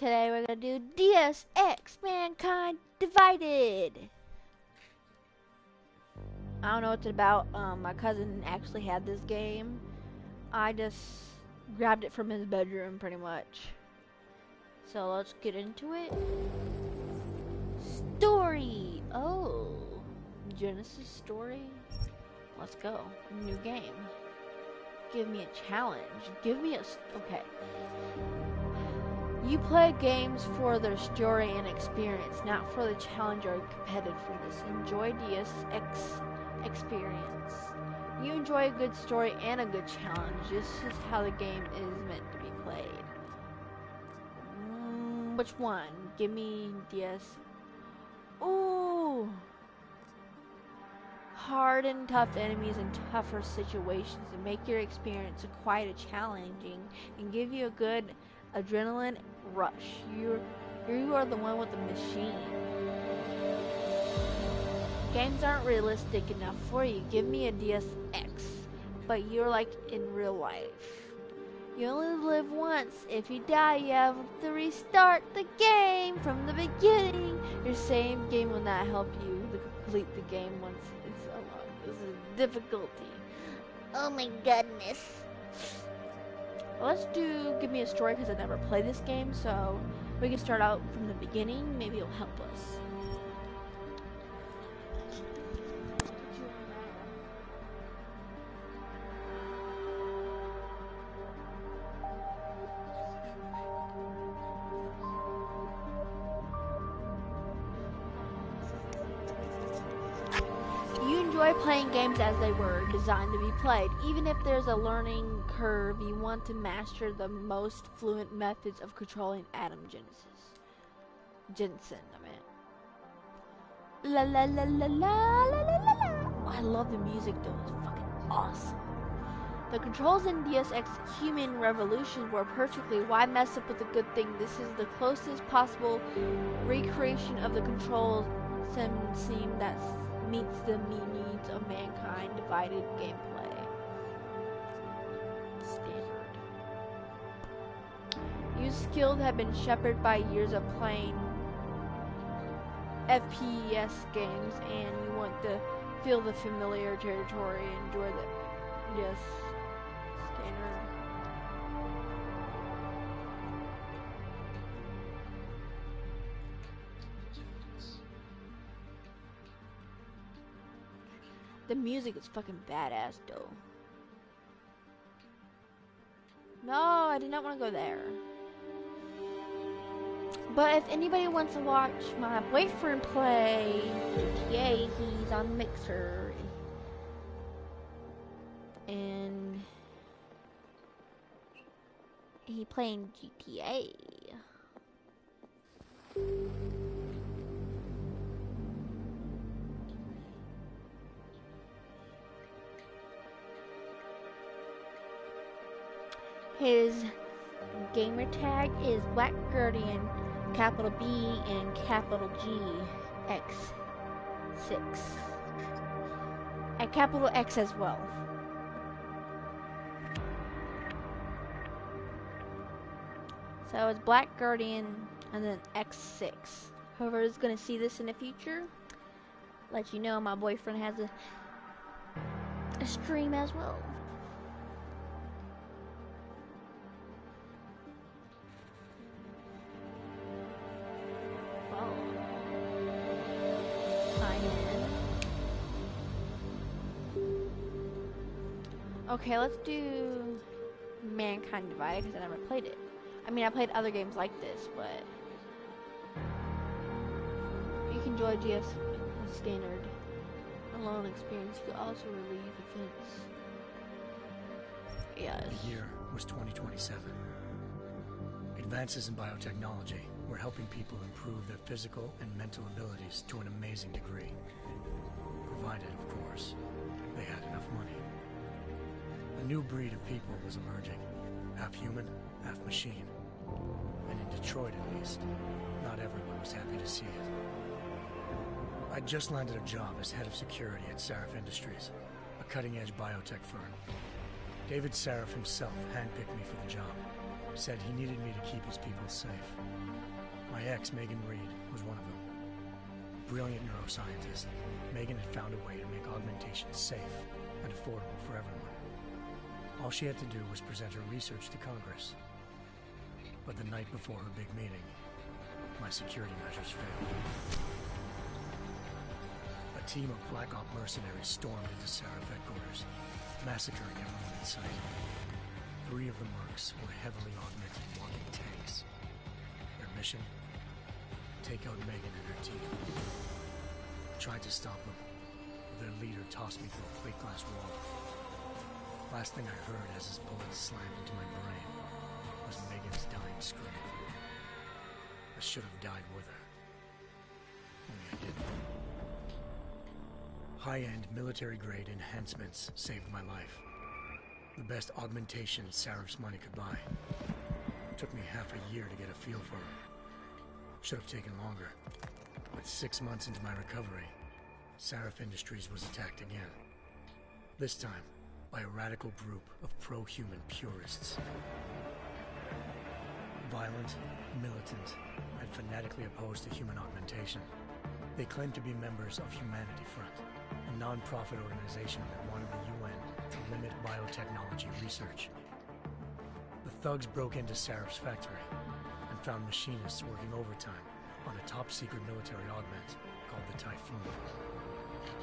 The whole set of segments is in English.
today we're gonna do Deus Ex Mankind Divided. I don't know what it's about. My cousin actually had this game. I just grabbed it from his bedroom pretty much. So let's get into it. Story. Oh, Genesis story. Let's go. New game. Give me a challenge. Give me a... Okay. You play games for their story and experience, not for the challenge or competitiveness. Enjoy Deus Ex experience. You enjoy a good story and a good challenge. This is how the game is meant to be played. Which one? Give me Deus. Ooh. Hard and tough enemies and tougher situations and make your experience quite a challenging and give you a good adrenaline rush. You are the one with the machine. Games aren't realistic enough for you. Give me a Deus Ex, but you're like in real life. You only live once. If you die, you have to restart the game from the beginning. Your same game will not help you to complete the game once it's unlocked. This is difficulty. Oh my goodness. Let's give me a story because I never played this game, so we can start out from the beginning. Maybe it'll help us. You enjoy playing games as they were designed to be played. Even if there's a learning curve, you want to master the most fluent methods of controlling Adam Jensen, La la la la la la la la. Oh, I love the music though, it's fucking awesome. The controls in Deus Ex Human Revolution were perfectly. Why mess up with a good thing? This is the closest possible recreation of the control scheme that meets the needs of Mankind Divided gameplay. Standard. You skilled have been shepherded by years of playing FPS games, and you want to feel the familiar territory, enjoy the yes, standard. The music is fucking badass though. No, I did not want to go there. But if anybody wants to watch my boyfriend play GTA, he's on Mixer. And he playing GTA. His gamer tag is Black Guardian, capital B and capital G X6. And capital X as well. So it's Black Guardian and then X6. Whoever is gonna see this in the future, let you know my boyfriend has a stream as well. Okay, let's do Mankind Divided because I never played it. I mean, I played other games like this, but you can enjoy GS standard alone experience. You can also relieve events. Yes. The year was 2027. Advances in biotechnology were helping people improve their physical and mental abilities to an amazing degree. Provided, of course, they had enough money. A new breed of people was emerging, half human, half machine. And in Detroit at least, not everyone was happy to see it. I'd just landed a job as head of security at Sarif Industries, a cutting-edge biotech firm. David Sarif himself handpicked me for the job. Said he needed me to keep his people safe. My ex, Megan Reed, was one of them. Brilliant neuroscientist, Megan had found a way to make augmentation safe and affordable for everyone. All she had to do was present her research to Congress. But the night before her big meeting, my security measures failed. A team of Black Op mercenaries stormed into Sarif headquarters, massacring everyone in sight. 3 of the mercs were heavily augmented walking tanks. Their mission? Take out Megan and her team. I tried to stop them, but their leader tossed me through a plate glass wall. Last thing I heard as his bullets slammed into my brain was Megan's dying scream. I should have died with her. Only I didn't. High-end military-grade enhancements saved my life. The best augmentation Sarif's money could buy. It took me half a year to get a feel for her. Should have taken longer. But 6 months into my recovery, Sarif Industries was attacked again. This time, by a radical group of pro-human purists. Violent, militant, and fanatically opposed to human augmentation. They claimed to be members of Humanity Front, a non-profit organization that wanted the UN to limit biotechnology research. The thugs broke into Sarif's factory and found machinists working overtime on a top-secret military augment called the Typhoon.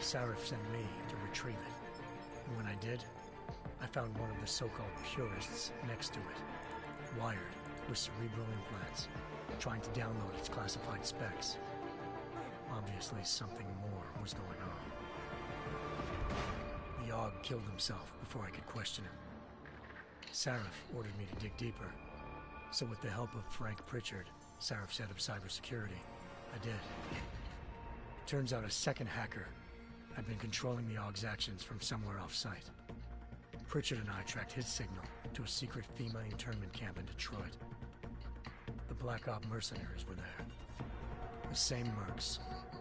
Sarif sent me to retrieve it, and when I did, I found one of the so-called purists next to it, wired with cerebral implants, trying to download its classified specs. Obviously, something more was going on. The Aug killed himself before I could question him. Sarif ordered me to dig deeper, so with the help of Frank Pritchard, Sarif's head of cybersecurity, I did. Turns out a second hacker had been controlling the Aug's actions from somewhere off-site. Pritchard and I tracked his signal to a secret FEMA internment camp in Detroit. The Black Op mercenaries were there. The same mercs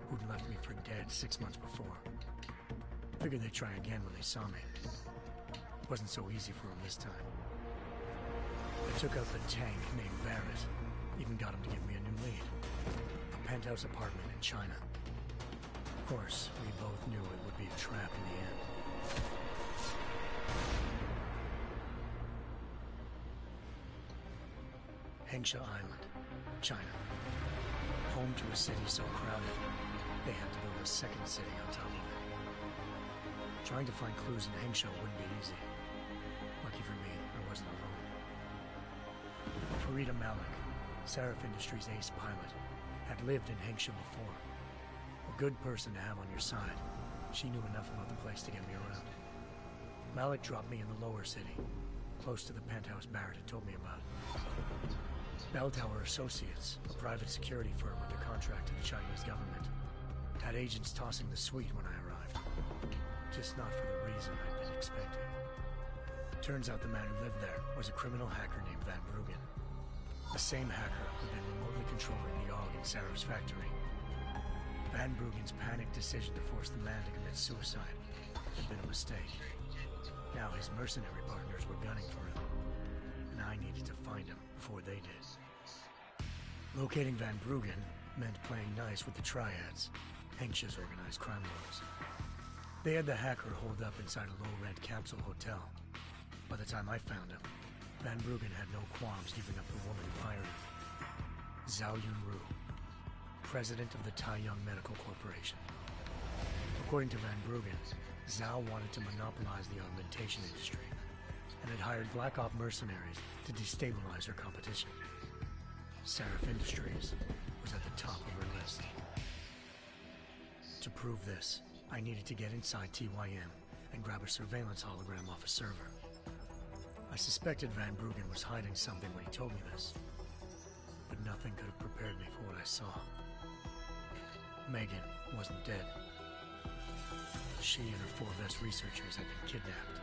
who'd left me for dead 6 months before. Figured they'd try again when they saw me. It wasn't so easy for them this time. I took out the tank named Barrett, even got him to give me a new lead. A penthouse apartment in China. Of course, we both knew it would be a trap in the end. Hengsha Island, China. Home to a city so crowded, they had to build a second city on top of it. Trying to find clues in Hengsha wouldn't be easy. Lucky for me, I wasn't alone. Farida Malik, Sarif Industries' ace pilot, had lived in Hengsha before. A good person to have on your side. She knew enough about the place to get me around. Malik dropped me in the lower city, close to the penthouse Barrett had told me about. Bell Tower Associates, a private security firm under contract to the Chinese government, had agents tossing the suite when I arrived. Just not for the reason I'd been expecting. Turns out the man who lived there was a criminal hacker named Van Bruggen. The same hacker who'd been remotely controlling the Aug in Sarif's factory. Van Bruggen's panicked decision to force the man to commit suicide had been a mistake. Now his mercenary partners were gunning for him, and I needed to find him before they did. Locating Van Bruggen meant playing nice with the Triads, Hengsha's organized crime lords. They had the hacker holed up inside a low-rent capsule hotel. By the time I found him, Van Bruggen had no qualms giving up the woman who hired him. Zhao Yunru, president of the Taiyang Medical Corporation. According to Van Bruggen, Zhao wanted to monopolize the augmentation industry and had hired Black Op mercenaries to destabilize her competition. Sarif Industries was at the top of her list. To prove this, I needed to get inside TYM and grab a surveillance hologram off a server. I suspected Van Bruggen was hiding something when he told me this, but nothing could have prepared me for what I saw. Megan wasn't dead. She and her 4 best researchers had been kidnapped,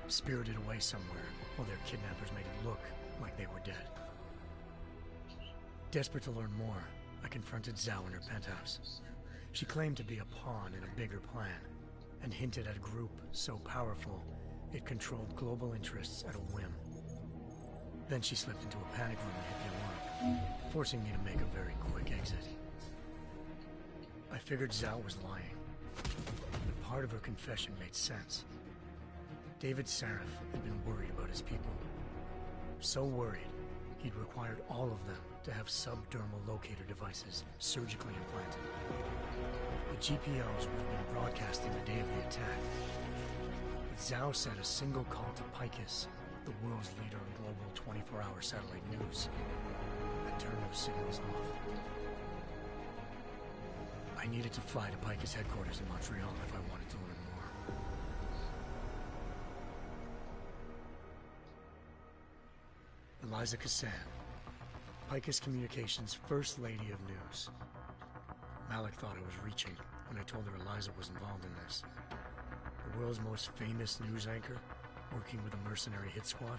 spirited away somewhere while their kidnappers made it look like they were dead. Desperate to learn more, I confronted Zhao in her penthouse. She claimed to be a pawn in a bigger plan, and hinted at a group so powerful it controlled global interests at a whim. Then she slipped into a panic room and hit the alarm, forcing me to make a very quick exit. I figured Zhao was lying, but part of her confession made sense. David Sarif had been worried about his people. So worried, he'd required all of them to have subdermal locator devices surgically implanted. The GPOs would have been broadcasting the day of the attack. But Zhao said a single call to Picus, the world's leader in global 24-hour satellite news, had turned those signals off. I needed to fly to Picus headquarters in Montreal if I wanted to learn more. Eliza Cassan, Picus Communications' First Lady of News. Malik thought I was reaching when I told her Eliza was involved in this. The world's most famous news anchor, working with a mercenary hit squad.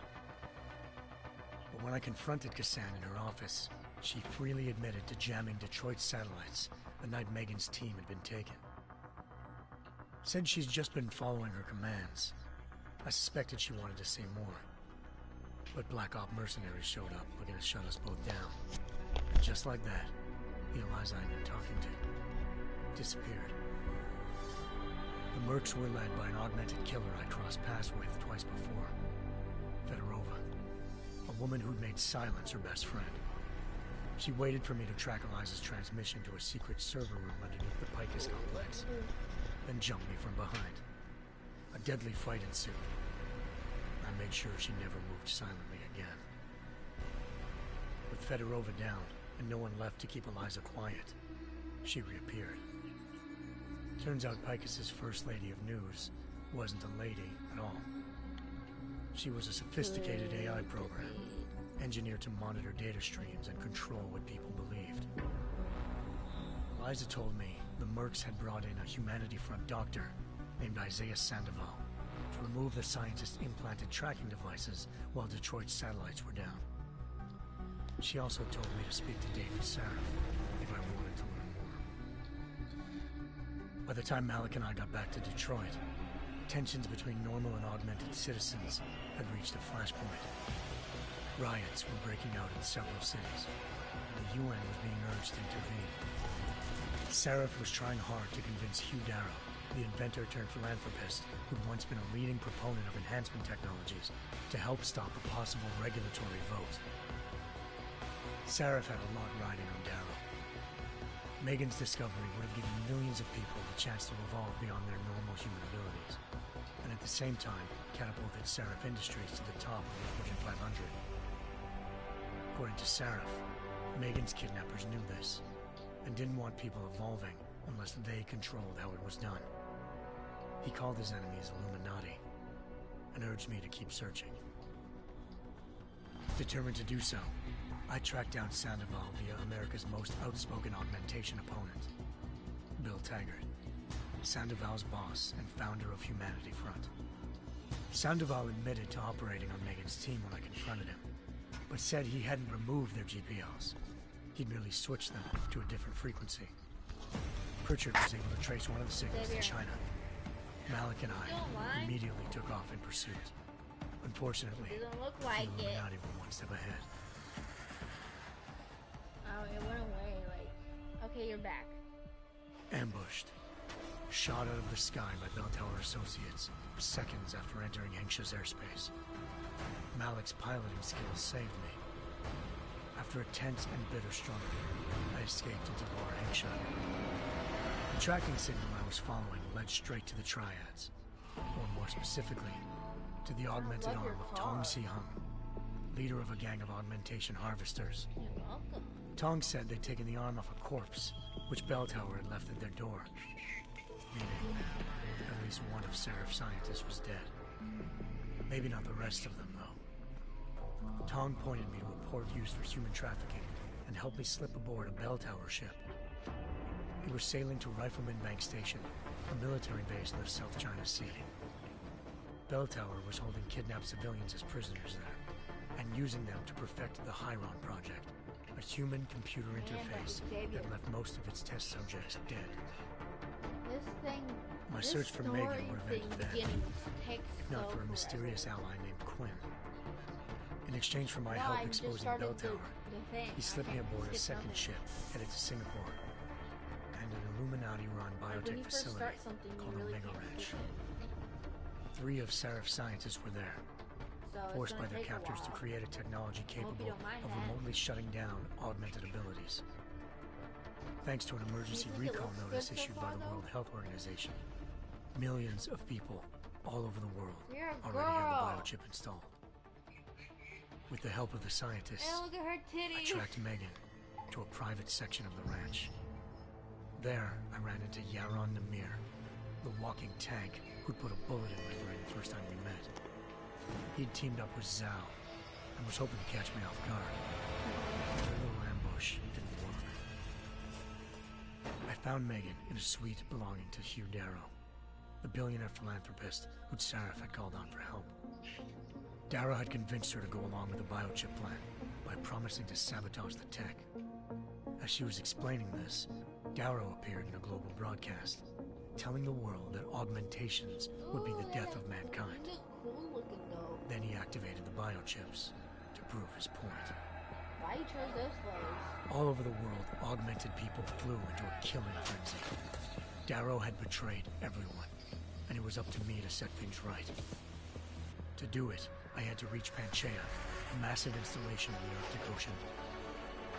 But when I confronted Cassan in her office, she freely admitted to jamming Detroit's satellites the night Megan's team had been taken. Said she's just been following her commands. I suspected she wanted to say more. But Black Op mercenaries showed up looking to shut us both down. And just like that, the Eliza I'd been talking to disappeared. The Mercs were led by an augmented killer I crossed paths with twice before. Fedorova, a woman who'd made silence her best friend. She waited for me to track Eliza's transmission to a secret server room underneath the Picus complex, then jumped me from behind. A deadly fight ensued. I made sure she never moved silently again. With Fedorova down and no one left to keep Eliza quiet, she reappeared. Turns out Picus's First Lady of News wasn't a lady at all. She was a sophisticated AI program, engineered to monitor data streams and control what people believed. Eliza told me the Mercs had brought in a Humanity Front doctor named Isaiah Sandoval to remove the scientist's implanted tracking devices while Detroit's satellites were down. She also told me to speak to David Sarif if I wanted to learn more. By the time Malik and I got back to Detroit, tensions between normal and augmented citizens had reached a flashpoint. Riots were breaking out in several cities, and the UN was being urged to intervene. Sarif was trying hard to convince Hugh Darrow, the inventor-turned-philanthropist who'd once been a leading proponent of enhancement technologies, to help stop a possible regulatory vote. Sarif had a lot riding on Darrow. Megan's discovery would have given millions of people the chance to evolve beyond their normal human abilities, and at the same time catapulted Sarif Industries to the top of the Fortune 500. According to Sarif, Megan's kidnappers knew this, and didn't want people evolving unless they controlled how it was done. He called his enemies Illuminati, and urged me to keep searching. Determined to do so, I tracked down Sandoval via America's most outspoken augmentation opponent, Bill Taggart, Sandoval's boss and founder of Humanity Front. Sandoval admitted to operating on Megan's team when I confronted him, but said he hadn't removed their GPLs. He'd merely switched them to a different frequency. Pritchard was able to trace one of the signals to China. Malik and I immediately took off in pursuit. Unfortunately, the Illuminati were one step ahead. Oh, it went away, like... Okay, you're back. Ambushed. Shot out of the sky by Bell Tower Associates, seconds after entering Hengsha's airspace. Malik's piloting skills saved me. After a tense and bitter struggle, I escaped into Lower Hengsha. The tracking signal I was following led straight to the Triads, or more specifically, to the augmented arm of Tong Si-hung, leader of a gang of augmentation harvesters. You're welcome. Tong said they'd taken the arm off a corpse, which Bell Tower had left at their door, meaning at least one of Sarif's scientists was dead. Maybe not the rest of them, though. Tong pointed me to a port used for human trafficking and helped me slip aboard a Bell Tower ship. We were sailing to Rifleman Bank Station, a military base in the South China Sea. Bell Tower was holding kidnapped civilians as prisoners there, and using them to perfect the Hyron Project, a human-computer interface that left most of its test subjects dead. This thing... My search for Megan would have ended then, if not for a mysterious ally named Quinn. In exchange for my No, help I just exposing started Bell Tower, the thing. he slipped me aboard a second something. ship headed to Singapore and an Illuminati-run Like, when biotech you first facility start something, you called really Omega can't Ranch. skip it. 3 of Seraph's scientists were there, So forced it's by gonna their take a captors to while. create a technology Hope you capable don't mind of that. remotely shutting down augmented abilities. Thanks to an emergency think it recall looks notice good so issued far, by the though? World Health Organization, millions of people all over the world You're a already have the girl. biochip installed. With the help of the scientists, And look at her I titties. tracked Megan to a private section of the ranch. There, I ran into Yaron Namir, the walking tank who'd put a bullet in my brain the first time we met. He'd teamed up with Zhao and was hoping to catch me off guard. Their little ambush didn't work. I found Megan in a suite belonging to Hugh Darrow, the billionaire philanthropist who'd Sarah had called on for help. Darrow had convinced her to go along with the biochip plan by promising to sabotage the tech. As she was explaining this, Darrow appeared in a global broadcast, telling the world that augmentations would be the death of mankind. You look cool looking though. Then he activated the biochips to prove his point. Why you chose those clothes? All over the world, augmented people flew into a killing frenzy. Darrow had betrayed everyone, and it was up to me to set things right. To do it, I had to reach Panchaea, a massive installation in the Arctic Ocean.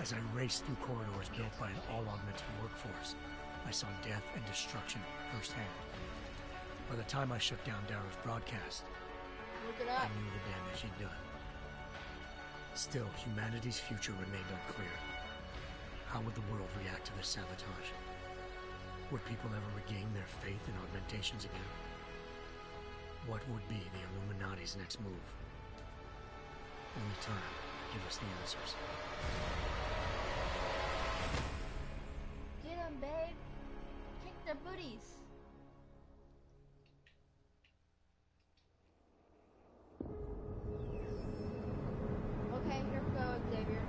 As I raced through corridors built by an all-augmented workforce, I saw death and destruction firsthand. By the time I shut down Darrow's broadcast, Look it I up. knew the damage he'd done. Still, humanity's future remained unclear. How would the world react to this sabotage? Would people ever regain their faith in augmentations again? What would be the Illuminati's next move? Only time will give us the answers. Get him, babe. Kick the booties. Okay, here we go, Xavier.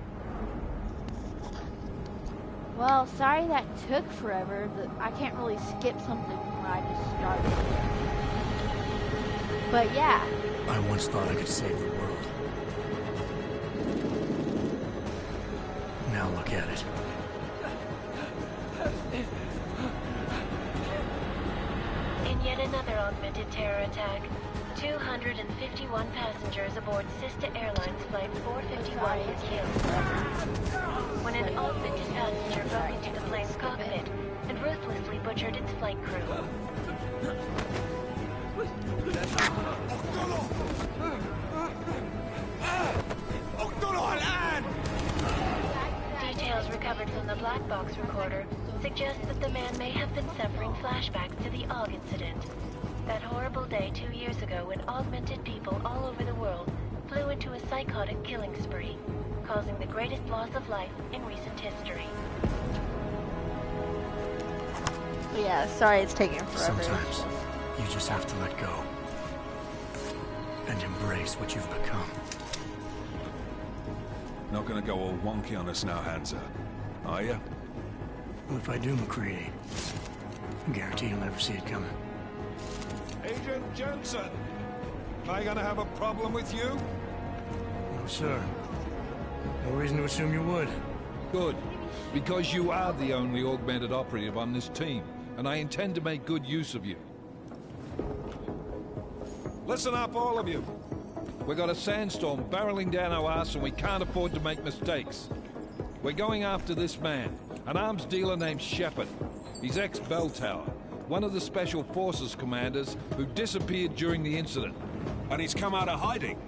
Well, sorry that took forever. I can't really skip something when I just started. But yeah. I once thought I could save the world. Now look at it. In yet another augmented terror attack, 251 passengers aboard Sister Airlines Flight 451 were killed. When an augmented passenger broke into the plane's cockpit and ruthlessly butchered its flight crew. Details recovered from the black box recorder suggest that the man may have been suffering flashbacks to the AUG incident. That horrible day 2 years ago when augmented people all over the world flew into a psychotic killing spree, causing the greatest loss of life in recent history. Yeah, sorry it's taking forever. Sometimes you just have to let go and embrace what you've become. Not gonna go all wonky on us now, Hansa, are you? Well, if I do, McCready, I guarantee you'll never see it coming. Agent Jensen! Am I gonna have a problem with you? No, sir. No reason to assume you would. Good. Because you are the only augmented operative on this team, and I intend to make good use of you. Listen up, all of you. We've got a sandstorm barreling down our ass and we can't afford to make mistakes. We're going after this man, an arms dealer named Shepard. He's ex-Bell Tower, one of the Special Forces commanders who disappeared during the incident. And he's come out of hiding.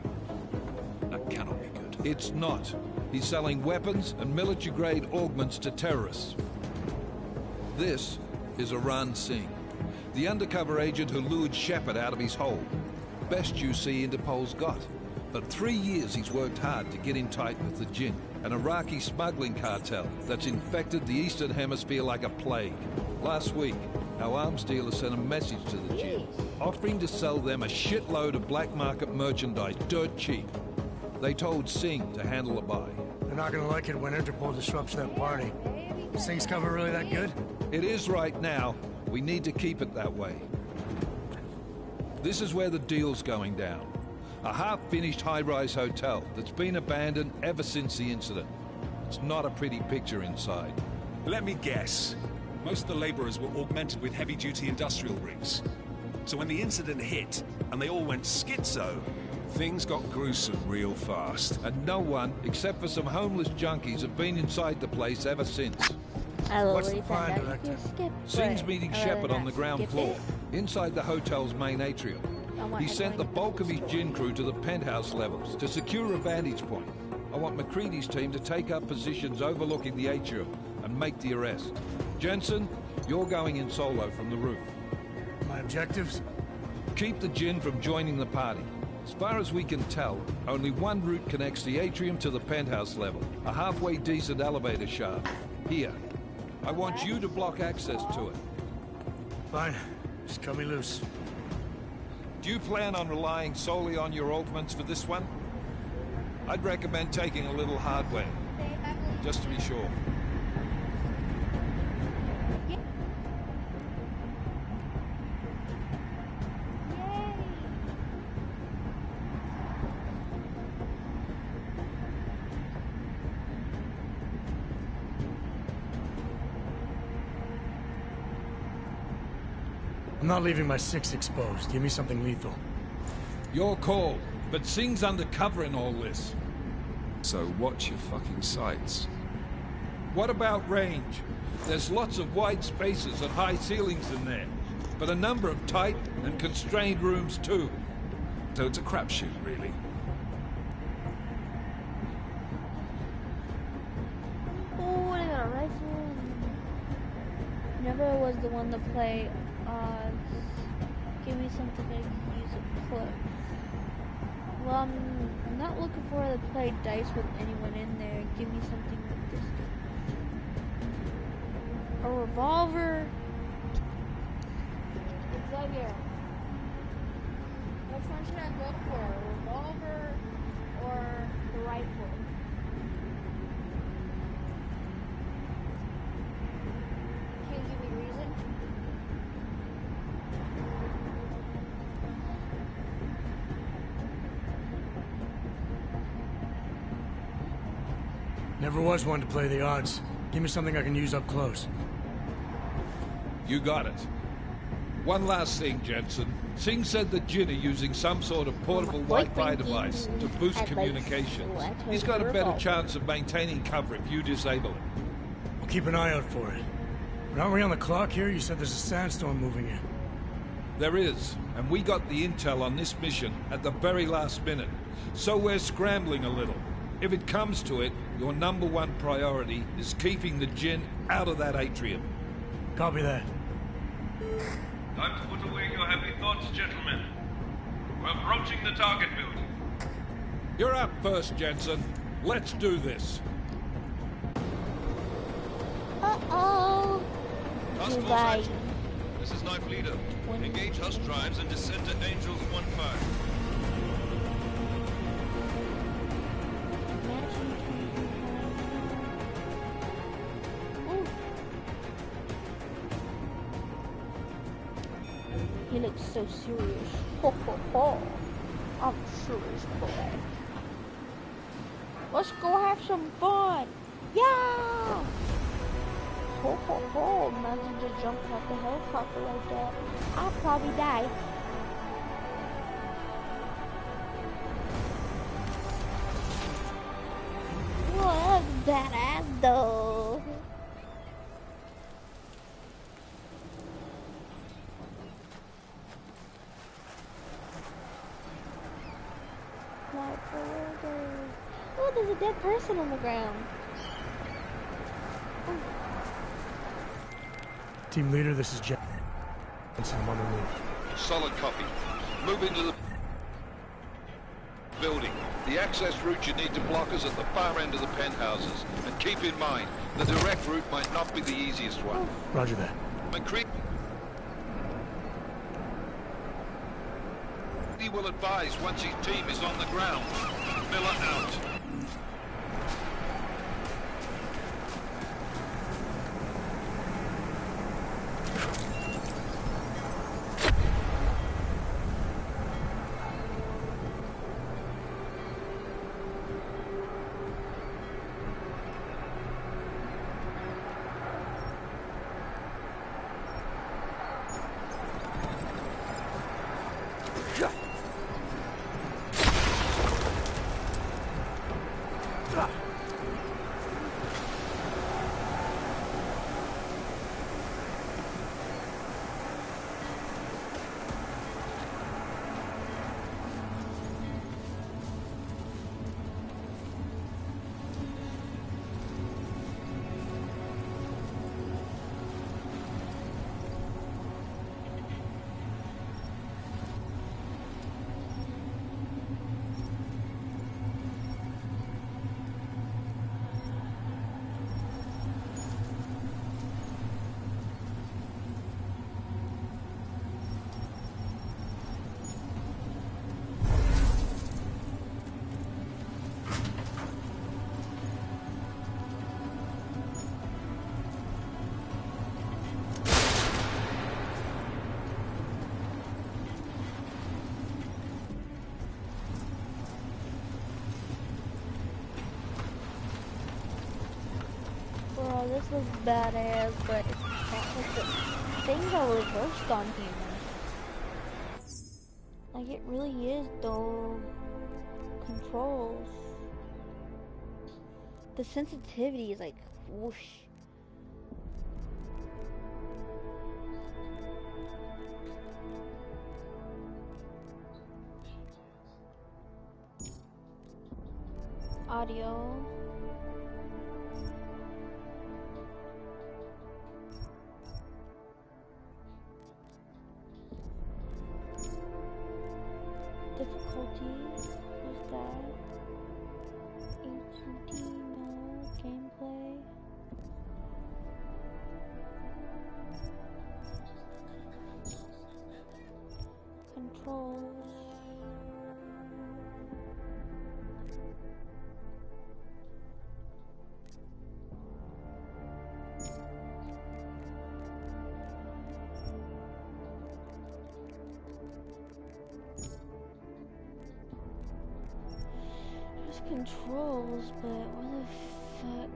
That cannot be good. It's not. He's selling weapons and military-grade augments to terrorists. This is Aran Singh, the undercover agent who lured Shepard out of his hole. Best you see Interpol's got. For 3 years he's worked hard to get in tight with the Jinn, an Iraqi smuggling cartel that's infected the Eastern Hemisphere like a plague. Last week, our arms dealer sent a message to the Jinn, offering to sell them a shitload of black market merchandise dirt cheap. They told Singh to handle the buy. They're not gonna like it when Interpol disrupts that party. Singh's cover really that good? It is right now. We need to keep it that way. This is where the deal's going down. A half-finished high-rise hotel that's been abandoned ever since the incident. It's not a pretty picture inside. Let me guess. Most of the laborers were augmented with heavy-duty industrial rigs. So when the incident hit, and they all went schizo, things got gruesome real fast. And no one, except for some homeless junkies, have been inside the place ever since. What's the plan, Director? Sing's meeting Shepard on the ground floor, inside the hotel's main atrium. He sent the bulk of his gin crew to the penthouse levels to secure a vantage point. I want McCready's team to take up positions overlooking the atrium and make the arrest. Jensen, you're going in solo from the roof. My objectives? Keep the gin from joining the party. As far as we can tell, only one route connects the atrium to the penthouse level. A halfway decent elevator shaft. Here. I want you to block access to it. Fine. Just cut me loose. Do you plan on relying solely on your augments for this one? I'd recommend taking a little hardware, just to be sure. I'm not leaving my 6 exposed. Give me something lethal. Your call, but Singh's undercover in all this. So watch your fucking sights. What about range? There's lots of wide spaces and high ceilings in there, but a number of tight and constrained rooms too. So it's a crapshoot, really. Oh, I got a rifle. Never was the one to play odds. Give me something I can use a clip. Well, I'm not looking forward to play dice with anyone in there. Give me something like this. A revolver. Xavier. Which one should I go for? A revolver or the rifle? Can you give me reason? Never was one to play the odds. Give me something I can use up close. You got it. One last thing, Jensen. Singh said that Jin are using some sort of portable Wi-Fi device to boost communications. He's got a better chance of maintaining cover if you disable it. We'll keep an eye out for it. But aren't we on the clock here? You said there's a sandstorm moving in. There is, and we got the intel on this mission at the very last minute. So we're scrambling a little. If it comes to it, your #1 priority is keeping the Jin out of that atrium. Copy that. Time to put away your happy thoughts, gentlemen. We're approaching the target building. You're up first, Jensen. Let's do this. Uh-oh. Task Force Goodbye. action. This is Knife Leader. Engage Hush drives and descend to Angels 1-5. He looks so serious. Ho ho ho. I'm a serious boy. Let's go have some fun. Yeah! Ho ho ho. Imagine just jumping off the helicopter like that. I'll probably die. Well, that's badass though. Oh, there's a dead person on the ground. Team leader, this is Jensen. I'm on the roof. Solid copy. Move into the building. The access route you need to block is at the far end of the penthouses. And keep in mind, the direct route might not be the easiest one. Roger that. McCready will advise once his team is on the ground. Miller out. Bro, this was badass, but it's not like the things are reversed on humans. Like it really is though. Controls. The sensitivity is like whoosh. Audio. Difficulty. What's that? HD, no. Gameplay. Controls. There's controls, but what the fuck?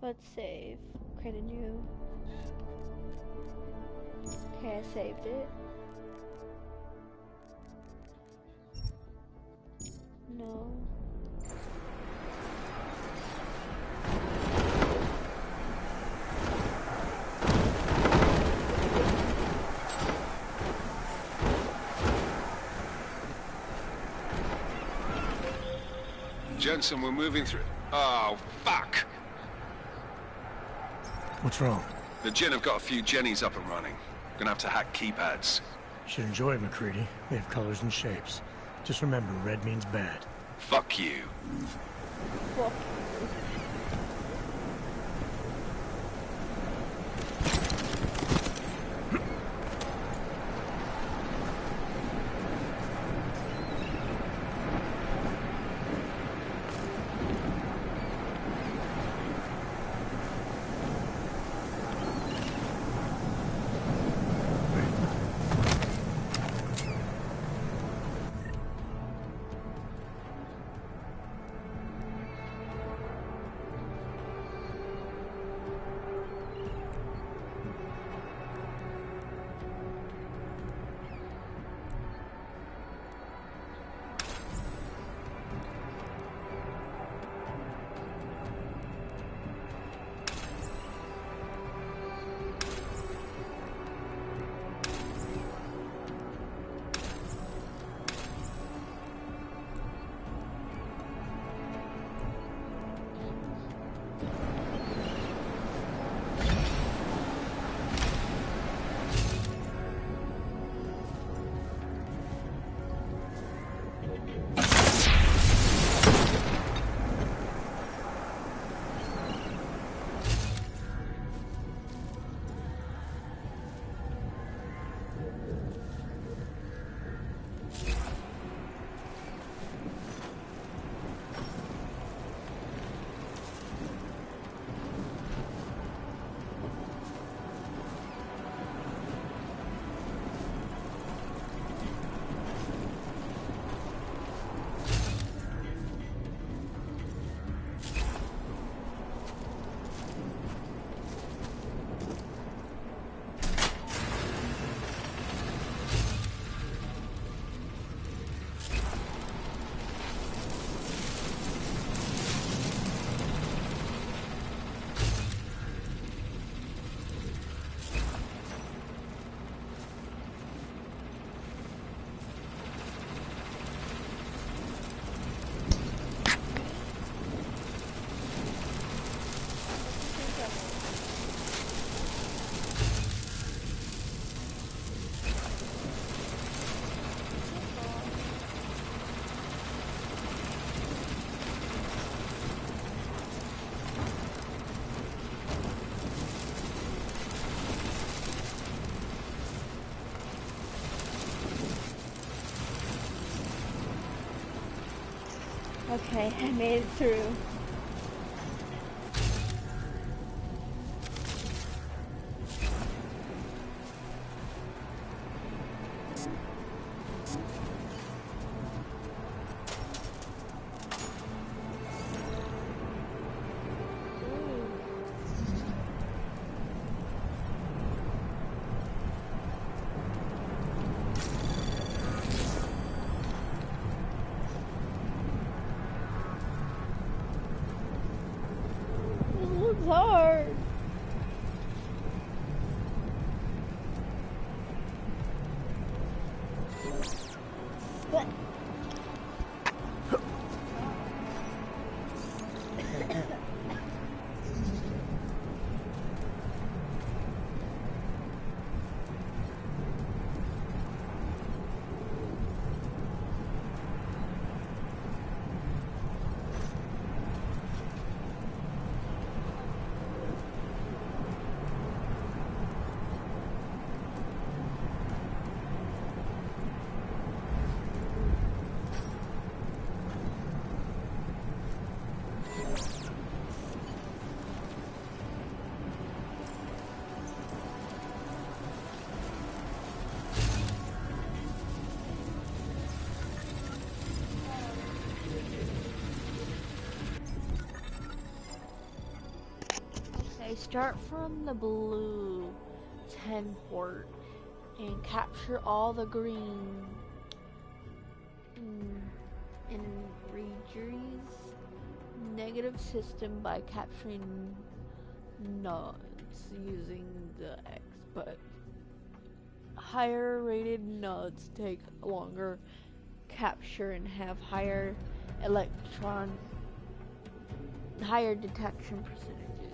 Let's save. Create a new. Okay, I saved it. No. Jensen, we're moving through. Oh, fuck! What's wrong? The Gen have got a few Jennies up and running. Gonna have to hack keypads. You should enjoy it, McCready. They have colors and shapes. Just remember, red means bad. Fuck you. Fuck. Okay, I made it through. It looks hard. But okay, start from the blue 10 port and capture all the green in Regery's negative system by capturing nodes using the X, but higher rated nodes take longer capture and have higher detection percentages.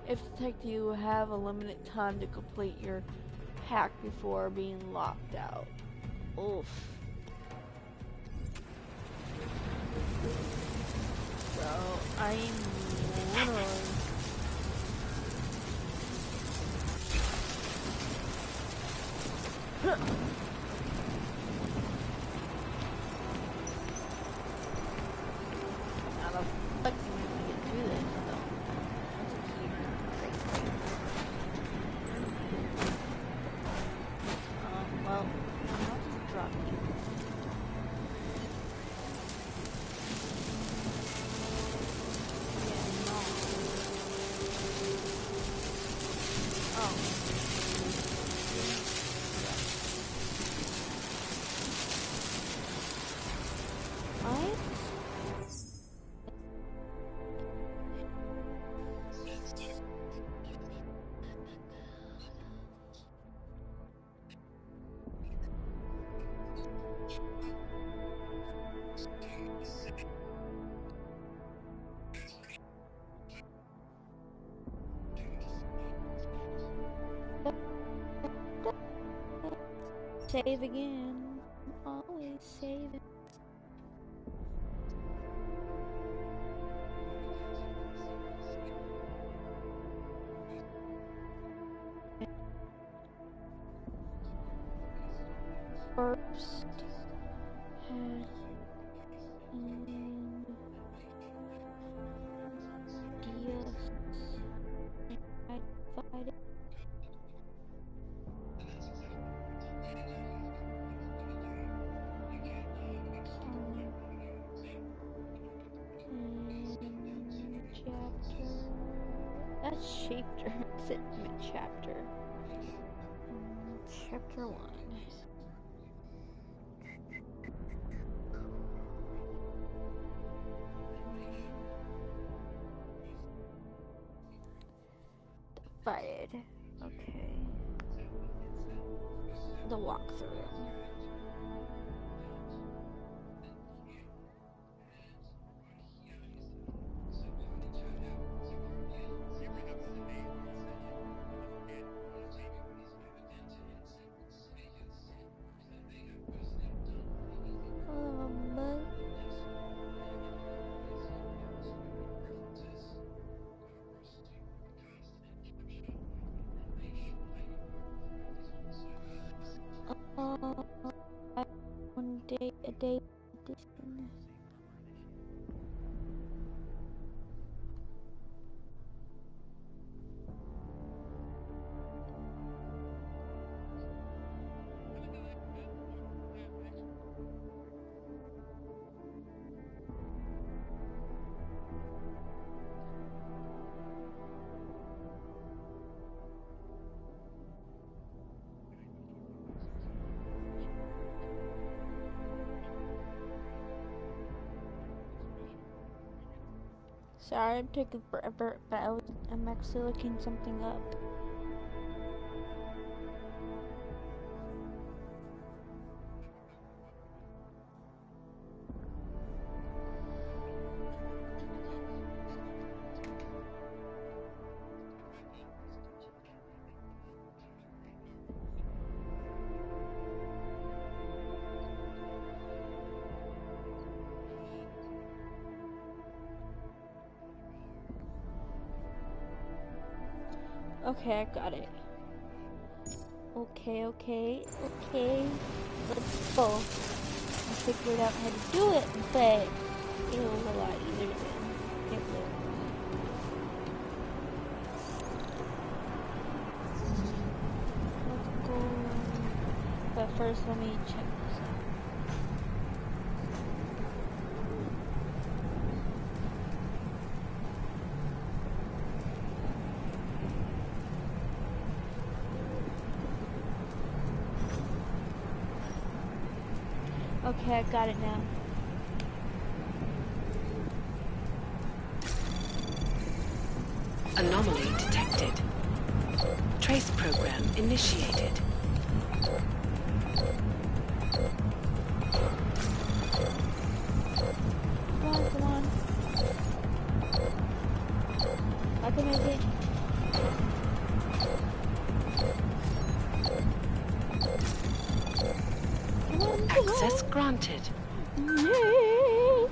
If detected, you have a limited time to complete your hack before being locked out. Oof. So I'm literally out of fucking to get through this, so that's a huge break. Well, I'll just drop you. Yeah, no. Oh. Save again. Always save it. First hack and Deus fight it. And chapter. That's chapter. It's chapter. Chapter 1. Fight. Okay. The walkthrough. But one day a day edition. Sorry, I'm taking forever, but I'm actually looking something up. Okay, I got it. Okay. Let's go. I figured out how to do it, but it was a lot easier than it was. Let's go. But first, let me check this out. Okay, I got it now. Anomaly detected. Trace program initiated. Come on. I can make it. Access granted. Yay!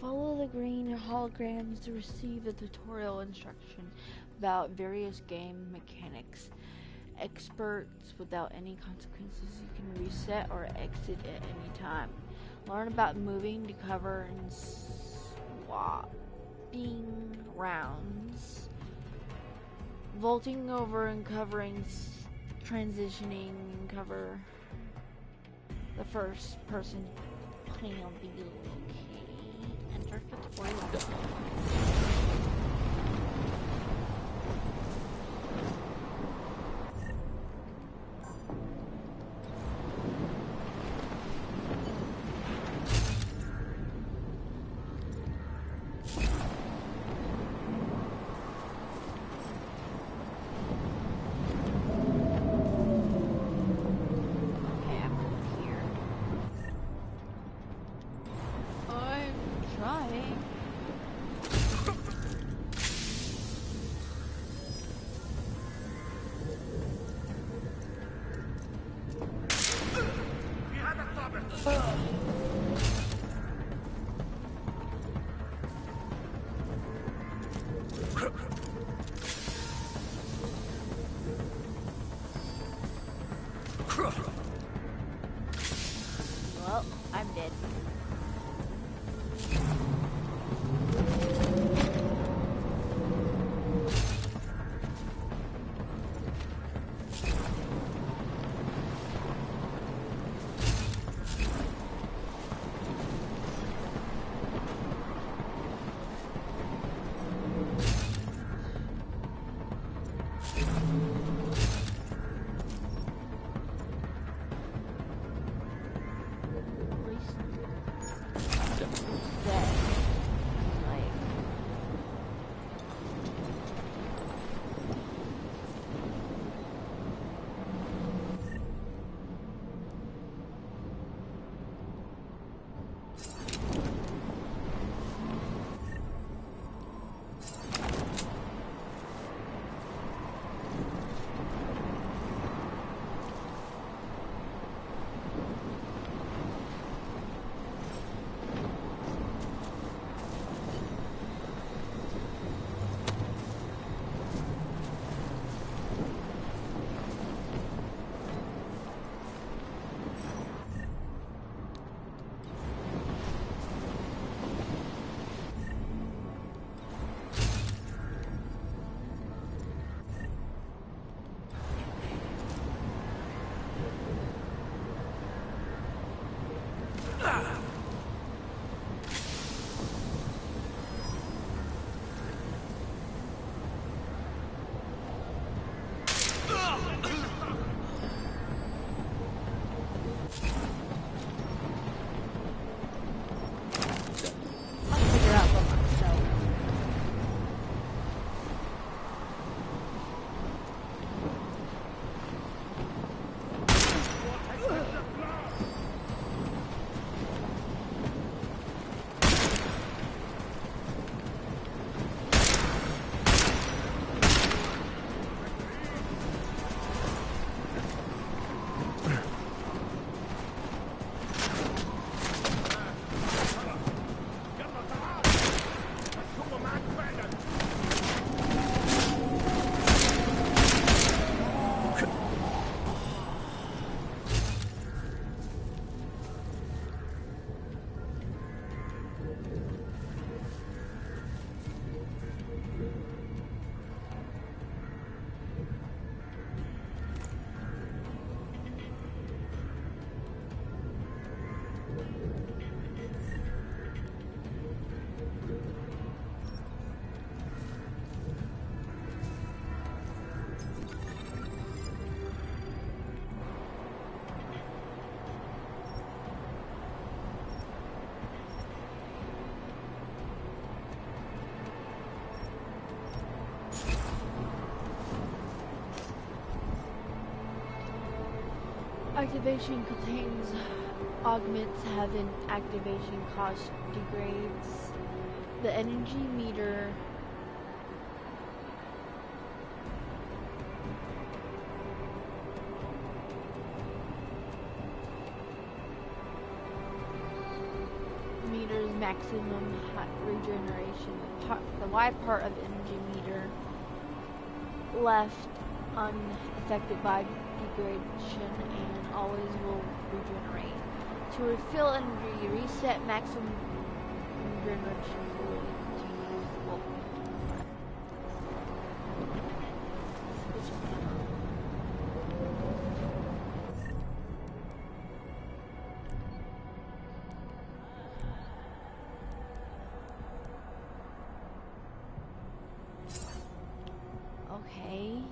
Follow the green holograms to receive a tutorial instruction about various game mechanics. Experts without any consequences. You can reset or exit at any time. Learn about moving to cover and swapping rounds. Vaulting over and covering, transitioning and cover the first person point of view. Okay. Enter tutorial. Activation contains augments have an activation cost degrades. The energy meter meters maximum regeneration. The Y part of energy meter left unaffected by degradation and always will regenerate. To refill energy, reset maximum regeneration ability to use the okay.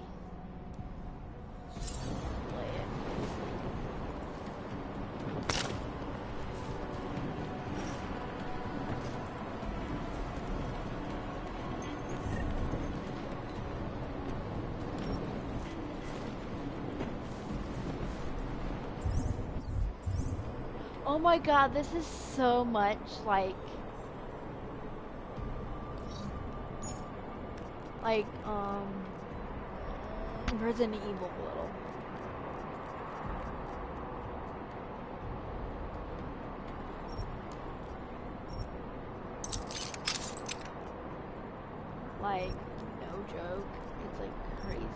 Oh my god, this is so much like Resident Evil a little. Like, no joke. It's like crazy.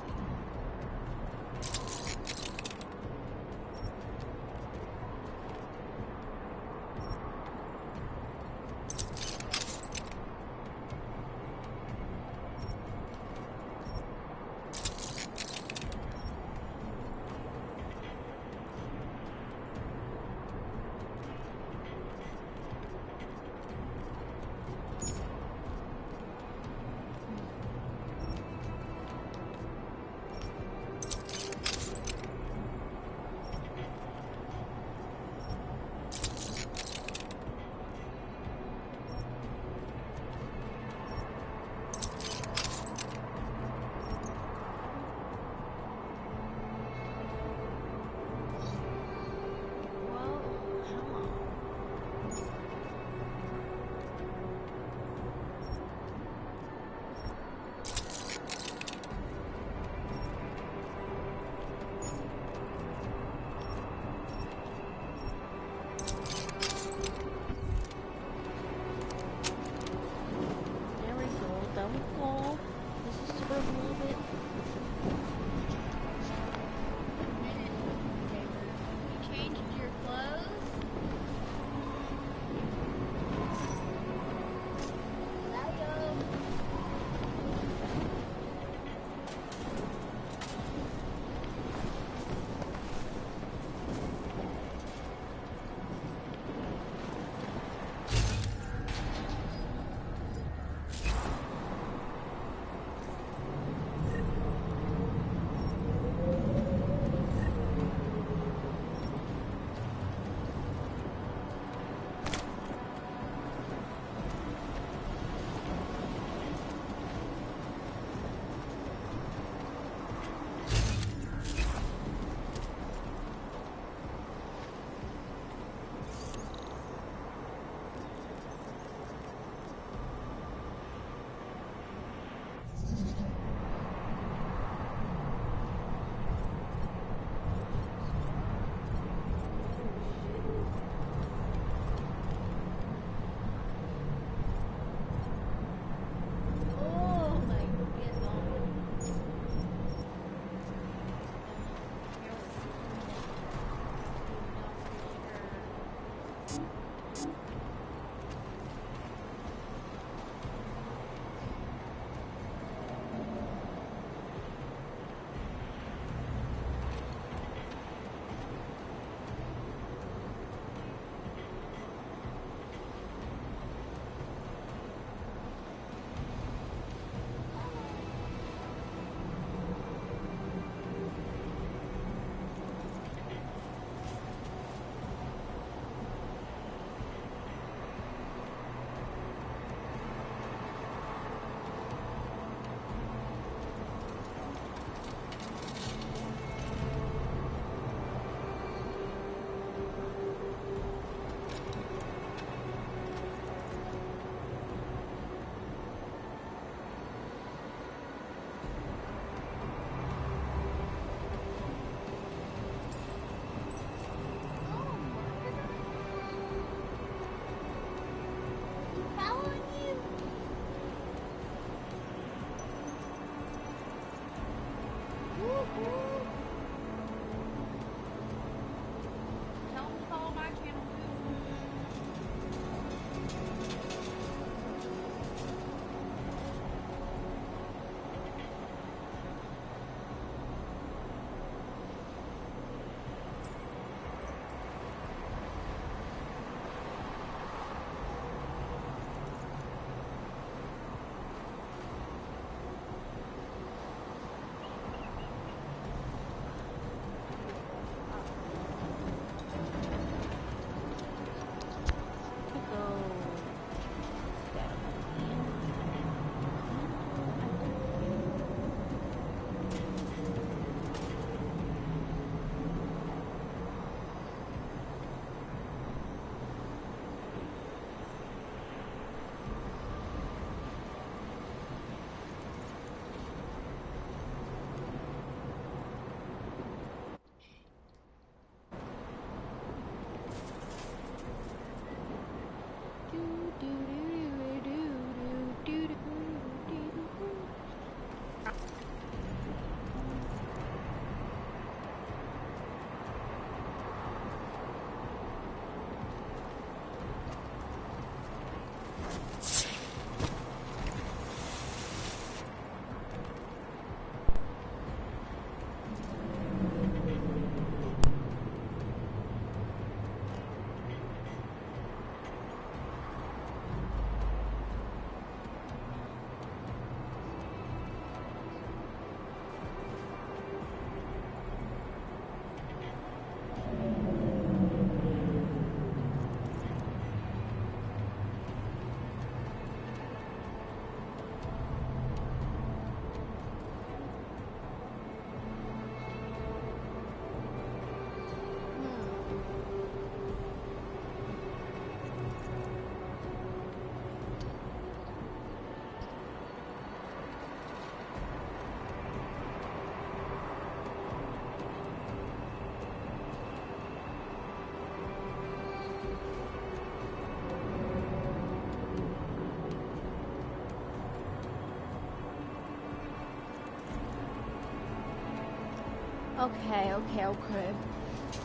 Okay.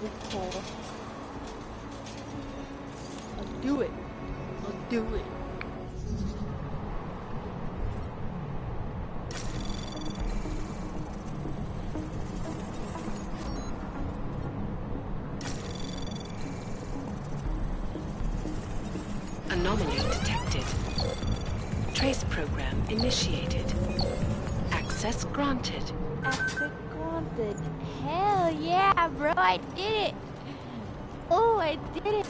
It's cool. Let's do it. Anomaly detected. Trace program initiated. Access granted. Access granted. Hell yeah, bro, I did it. Oh, I did it.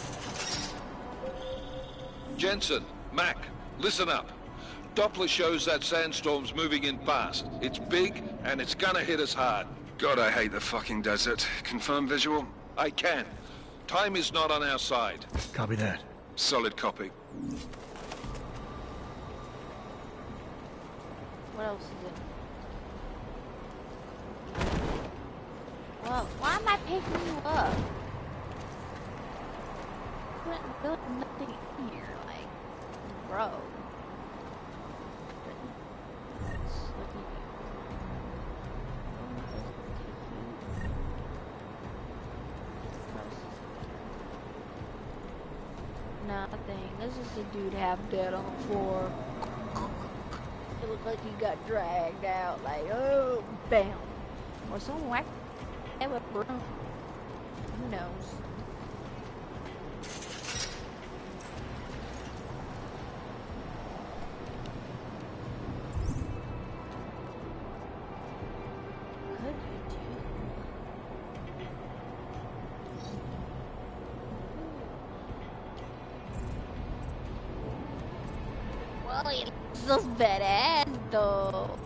Jensen, Mac, listen up. Doppler shows that sandstorm's moving in fast. It's big, and it's gonna hit us hard. God, I hate the fucking desert. Confirm visual? I can. Time is not on our side. Copy that. Solid copy. What else is it? Well, why am I picking you up? Couldn't build nothing in here, like, bro. Let's look at you. Nothing. This is a dude half dead on the floor. It looked like he got dragged out, like, oh, bam. Or someone whacked him with a broom. Who knows? Could you do? Well, it looks badass though.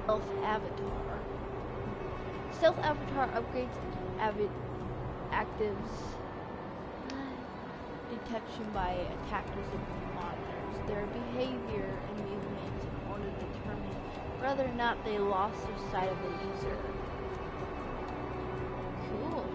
Self-avatar. Self-avatar upgrades actives detection by attackers and monitors. Their behavior and movements in order to determine whether or not they lost their sight of the user. Cool.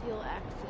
Seal access.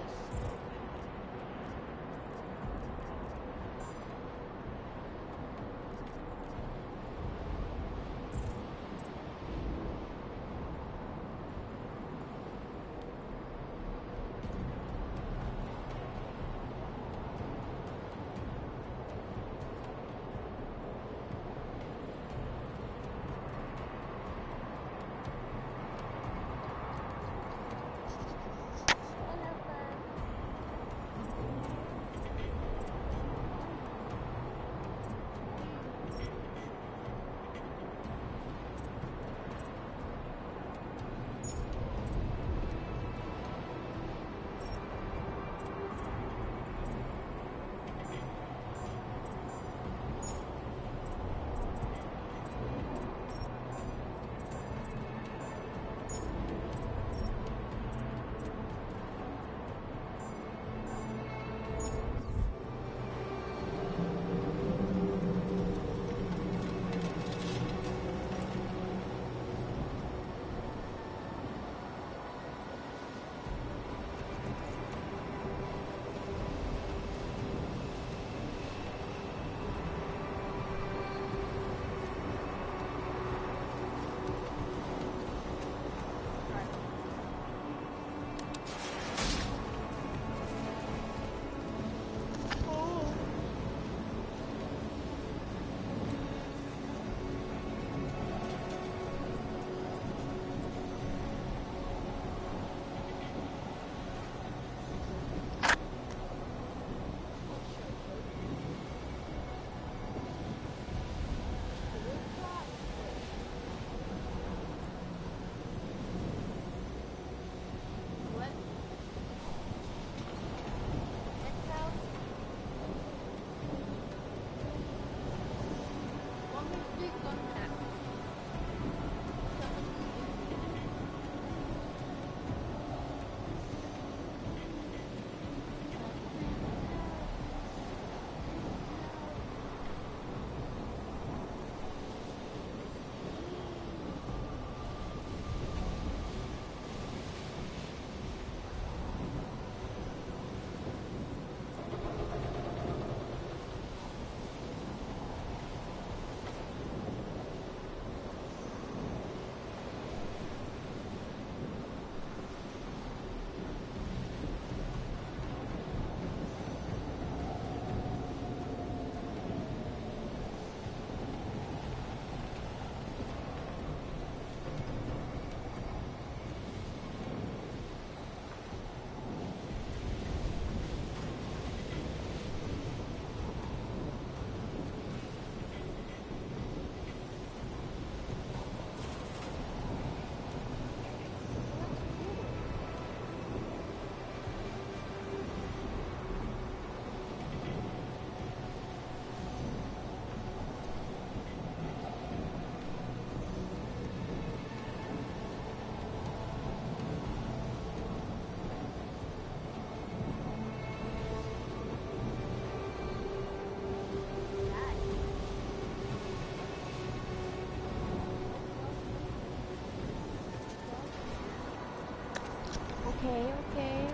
Okay, okay.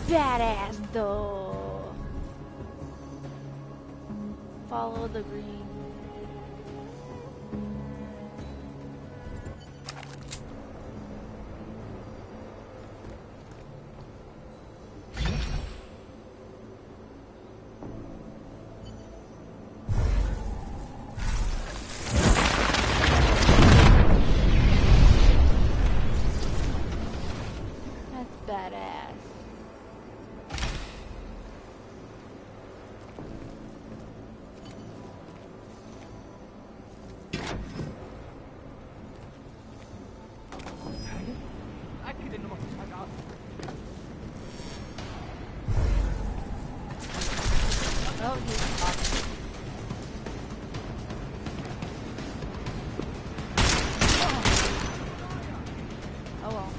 Badass though. Follow the green. That's badass. Oh, he's talking. Oh well.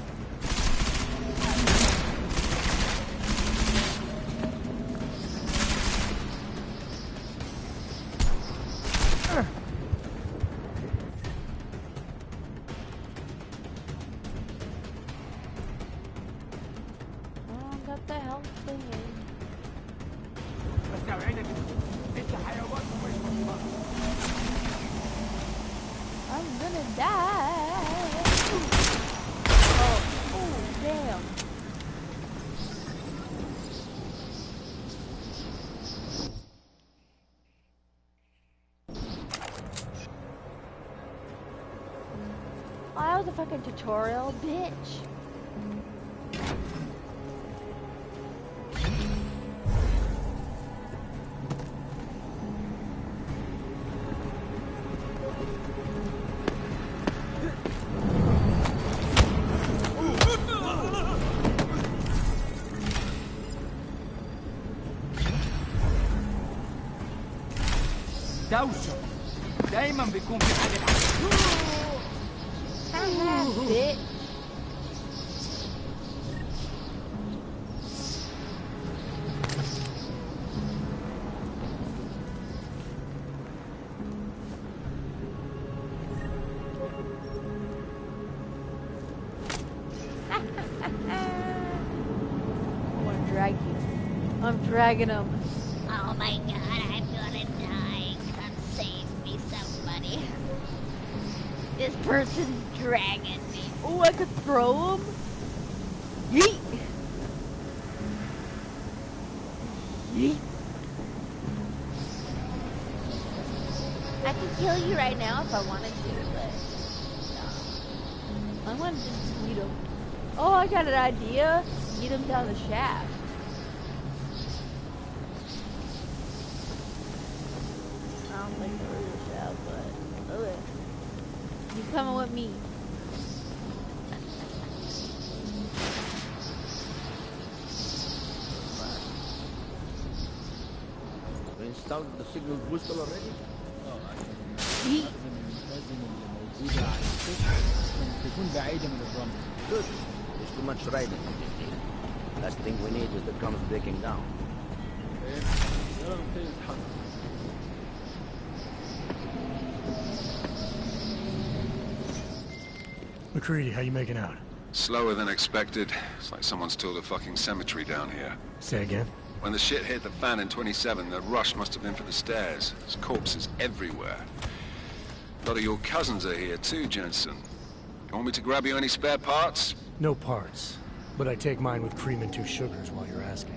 Oh, got the health thingy. I'm gonna die. Oh, damn. Oh, that was a fucking tutorial, bitch. دوشة دايما بيكون في حاجة bitch. I want to drag you. I'm dragging him. Oh my god, I'm gonna die. Come save me, somebody. This person's dragging me. Oh, I could throw him. Yeet. Yeet. I could kill you right now if I wanted to, but I want to just eat him. Oh, I got an idea. Eat him down the shaft. I don't think there is a shaft, but okay. He's coming with me. We installed the signal booster already? Yeet. تكون بعيدة من الرمل. Good. There's too much riding. Last thing we need is the comms breaking down. McCready, how you making out? Slower than expected. It's like someone's tilled a fucking cemetery down here. Say again? When the shit hit the fan in 27, the rush must have been for the stairs. There's corpses everywhere. A lot of your cousins are here too, Jensen. You want me to grab you any spare parts? No parts. But I take mine with cream and 2 sugars while you're asking.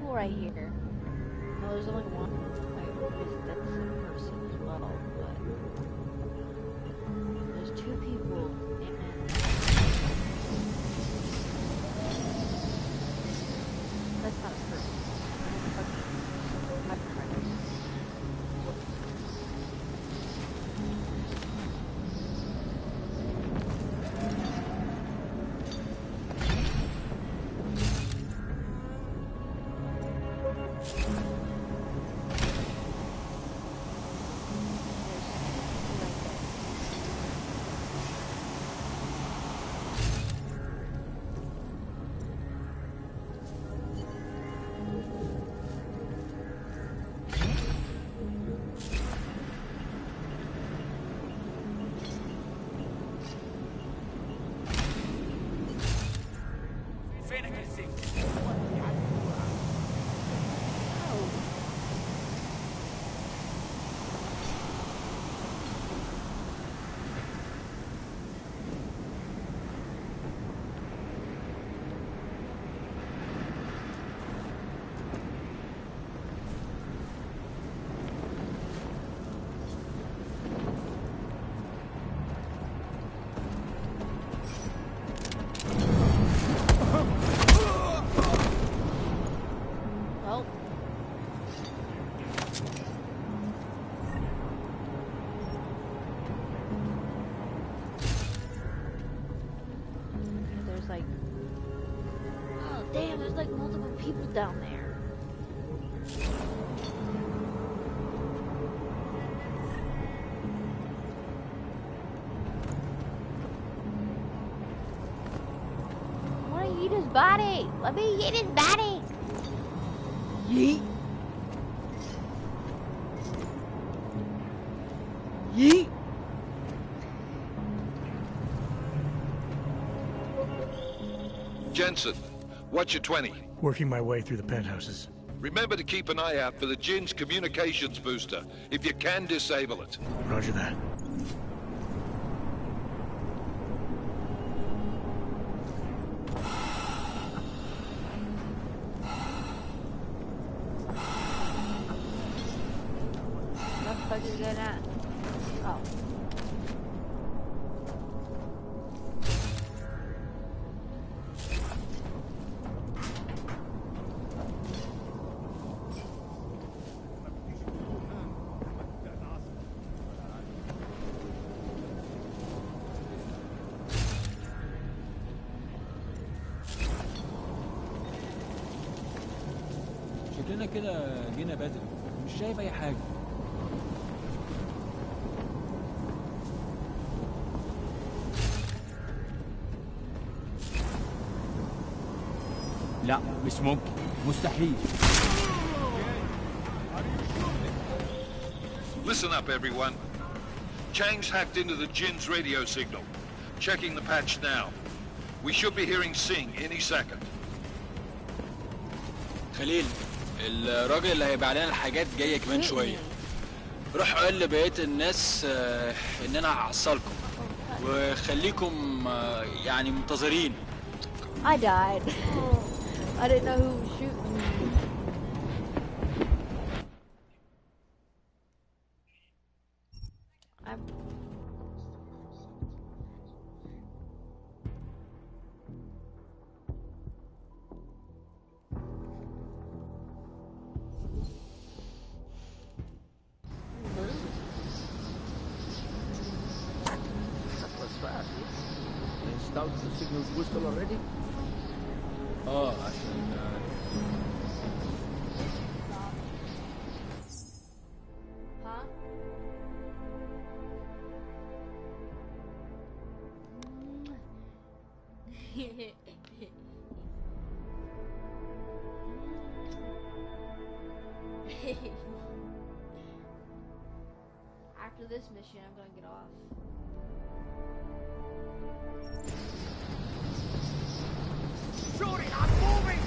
people right here. No, there's only one. That's a person as well, but there's two people, and that's not a person. Damn, there's like multiple people down there. I want to eat his body. Let me eat his body. Yeet. Yeet. Jensen, what's your 20? Working my way through the penthouses. Remember to keep an eye out for the Jinn's communications booster. If you can, disable it. Roger that. What the fuck is going on? Oh. شكلنا كده جينا بدري مش شايف اي حاجه. لا مش ممكن مستحيل. Listen up, everyone. Chang's hacked into the Jinn's radio signal. Checking the patch now. We should be hearing Sing any second. خليل، الراجل اللي هيبيع لنا الحاجات جاي كمان شويه. روح قول لبقيه الناس ان انا هحصلكم وخليكم يعني منتظرين. I died. I didn't know who was shooting me. Installed the signal booster already? عشان Huh? After this mission, I'm gonna get off. Shooting! I'm moving!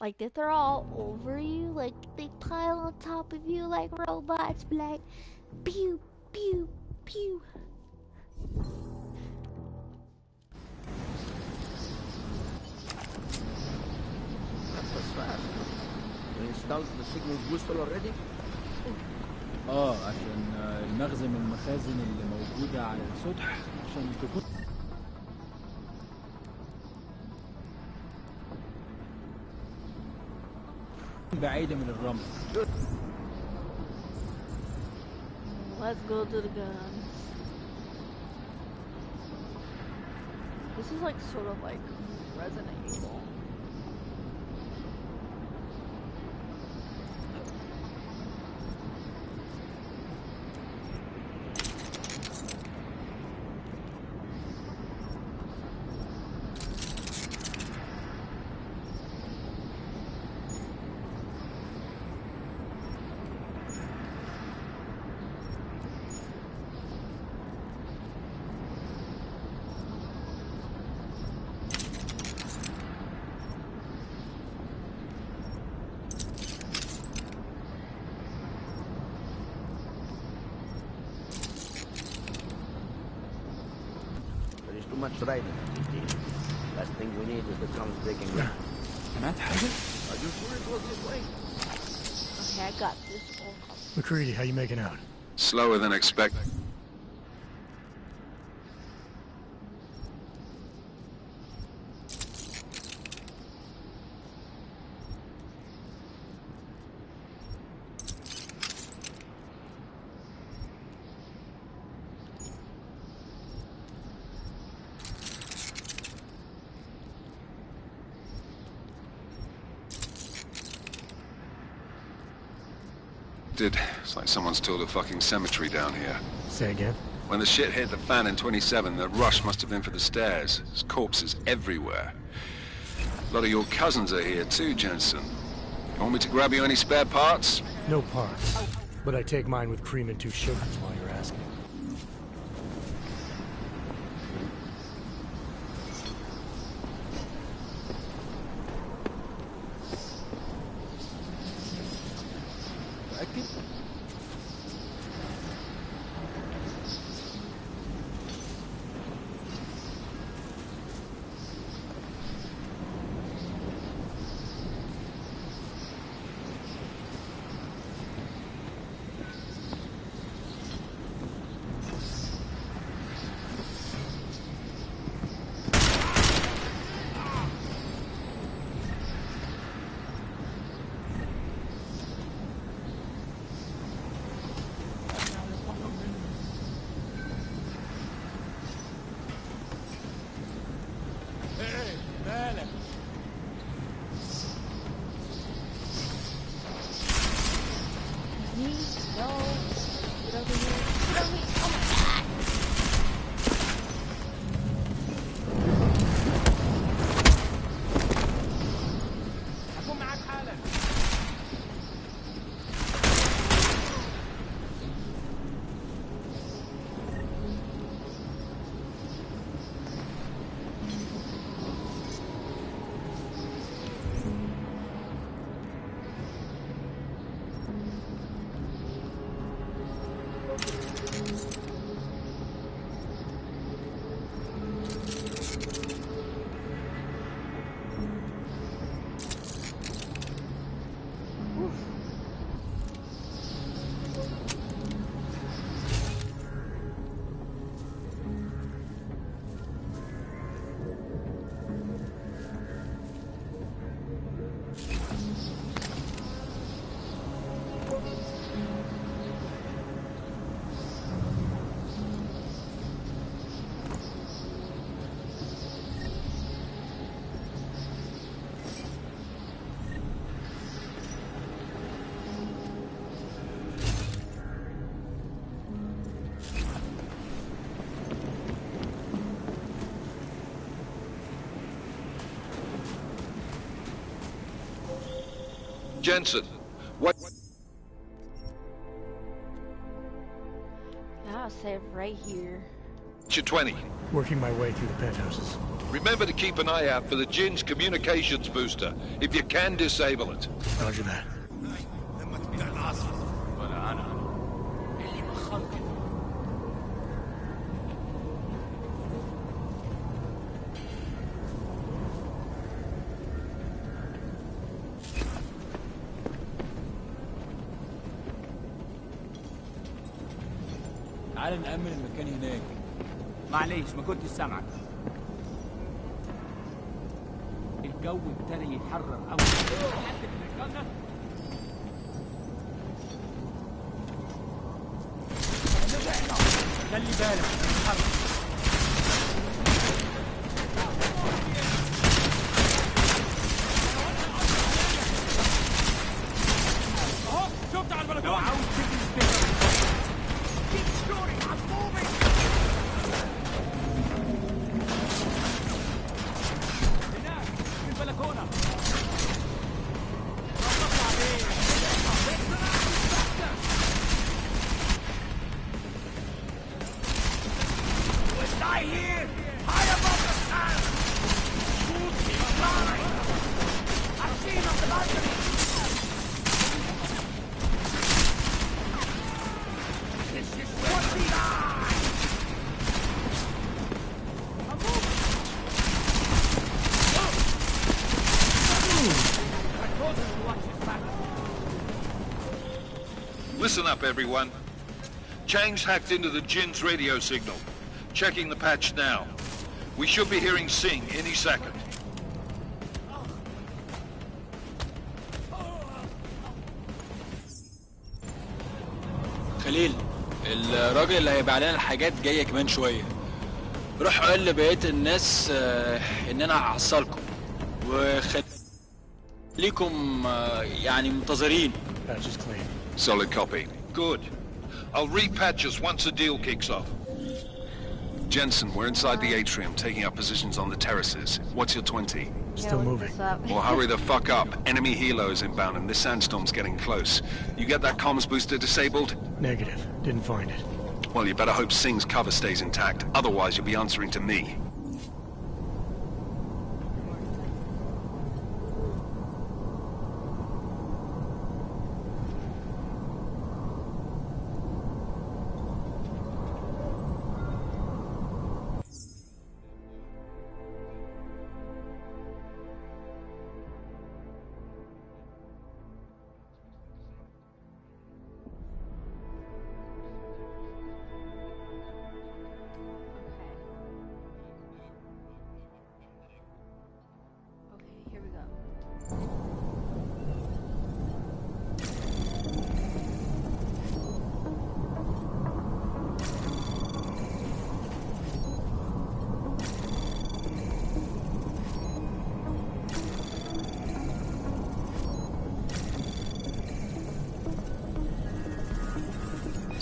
Like if they're all over you, like they pile on top of you like robots, be like pew pew pew. That was fast. You installed the signal booster already? عشان المخزن من المخازن اللي موجودة على السطح عشان تكون بعيدة من الرمل. Let's go to the guns. This is like sort of like Resident Evil. Too much riding. Last thing we need is the drums breaking down. سمعت حاجة؟ Are you sure it was this way? Okay, I got this one. McCready, how you making out? Slower than expected. It's like someone's tilled a fucking cemetery down here. Say again? When the shit hit the fan in 27, the rush must have been for the stairs. There's corpses everywhere. A lot of your cousins are here too, Jensen. You want me to grab you any spare parts? No parts. But I take mine with cream and 2 sugars while you're asking. Jensen, what? I'll save right here. What's your 20? Working my way through the penthouses. Remember to keep an eye out for the Jinn's communications booster. If you can, disable it. Roger that. تعال نأمن المكان هناك. معليش ما كنتش سامعك. الجو ابتدى يتحرر قوي. حد من رجالنا؟ خلي بالك اتحرك. اهو شفت على البلكونه. لو عاوز تجري استنى. Keep shooting, I'm moving! هناك في البلكونة. We'll die here, high above the sand. Shoot me, fly! I've seen on the balcony. This is what we die! Listen up, everyone. Chang's hacked into the Jinn's radio signal. Checking the patch now. We should be hearing Singh any second. خليل، الراجل اللي هيبيع لنا الحاجات جايه كمان شويه. روح قول لبقيه الناس ان انا هحصلكم وخليكم يعني منتظرين. Patch is clean. Solid copy. Good. I'll repatch us once the deal kicks off. Jensen, we're inside the atrium, taking up positions on the terraces. What's your 20? Still moving. Well, hurry the fuck up. Enemy helos inbound and this sandstorm's getting close. You get that comms booster disabled? Negative. Didn't find it. Well, you better hope Singh's cover stays intact. Otherwise, you'll be answering to me.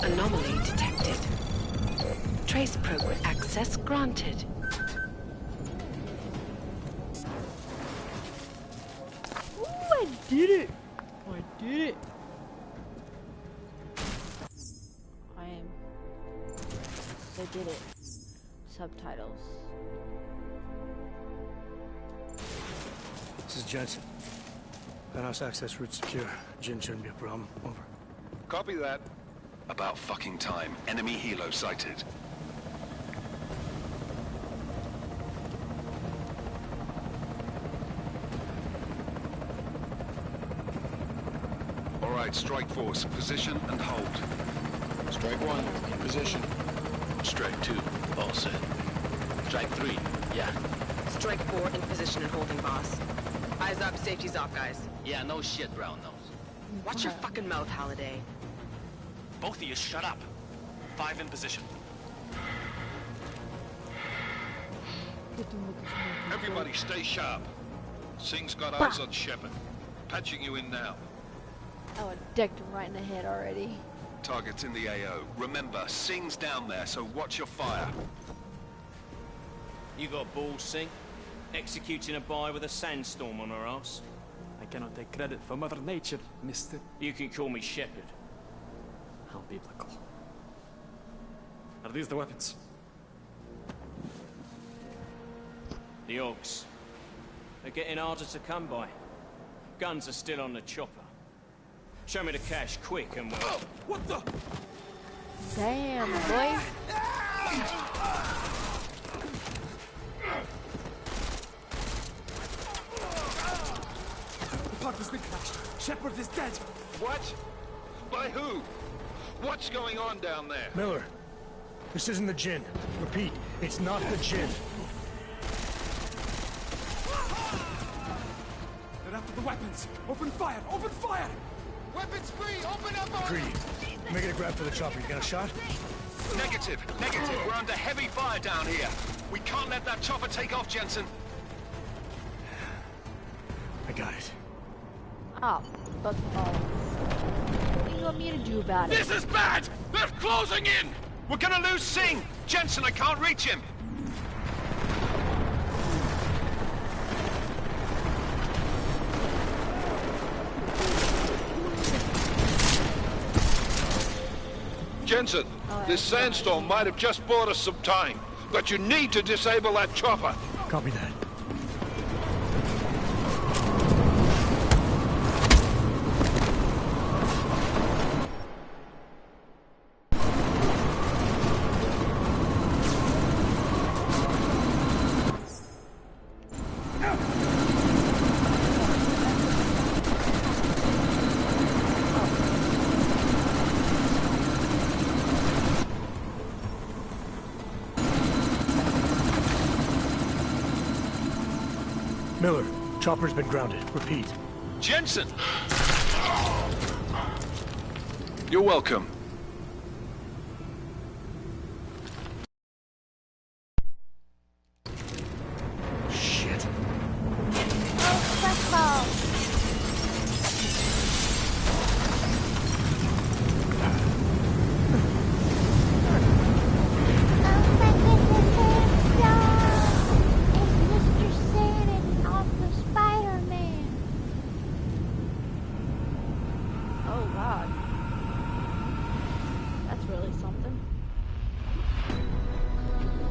Anomaly detected. Trace program access granted. Ooh, I did it! I did it! I did it. Subtitles. This is Jensen. Penthouse access route secure. Jinn shouldn't be a problem. Over. Copy that. About fucking time. Enemy helo sighted. All right, strike force. Position and hold. Strike 1, in position. Strike 2, all set. Strike 3, yeah. Strike 4 in position and holding, boss. Eyes up, safety's off, guys. Yeah, no shit, brown nose. Watch your fucking mouth, Halliday. Both of you, shut up. 5 in position. Everybody stay sharp. Singh's got eyes on Shepard. Patching you in now. I would have decked him right in the head already. Target's in the AO. Remember, Singh's down there, so watch your fire. You got balls, Singh? Executing a buy with a sandstorm on her ass? I cannot take credit for Mother Nature, mister. You can call me Shepard. How biblical. Are these the weapons? The Augs. They're getting harder to come by. Guns are still on the chopper. Show me the cash, quick, and we'll... What the? Damn, boy. The party's been crashed. Shepard is dead. What? By who? What's going on down there? Miller, this isn't the Jinn. Repeat, it's not the Jinn. They're after the weapons. Open fire! Open fire! Weapons free! Open up! Greedy, making a grab for the chopper. You got a shot? Negative. We're under heavy fire down here. We can't let that chopper take off, Jensen. I got it. Oh, fuck balls. What do you want me to do about it? This is bad! They're closing in! We're gonna lose Singh! Jensen, I can't reach him! Jensen, this sandstorm might have just bought us some time, but you need to disable that chopper. Copy that. Miller, chopper's been grounded. Repeat. Jensen! You're welcome. Shit. Oh, football.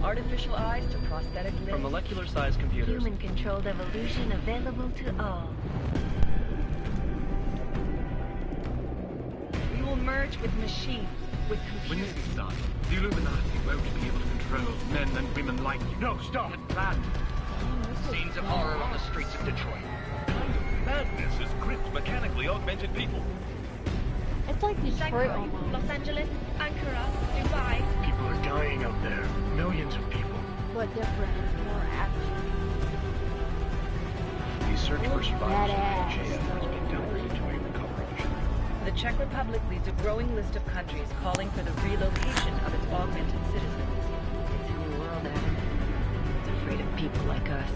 Artificial eyes to prosthetic limbs. From molecular-sized computers. Human-controlled evolution available to all. We will merge with machines, with When computers. this is done, the Illuminati won't be able to control men and women like you. No, stop! Plan. Scenes of horror on the streets of Detroit. Madness has gripped mechanically augmented people. It's like Detroit almost. Los Angeles, Ankara, Dubai. People are dying out there. Millions of people. But different, more action. The search for survivors of Badass. AJM has been downgraded to a recovery mission. The Czech Republic leads a growing list of countries calling for the relocation of its augmented citizens. It's a new world, Adam. It's afraid of people like us.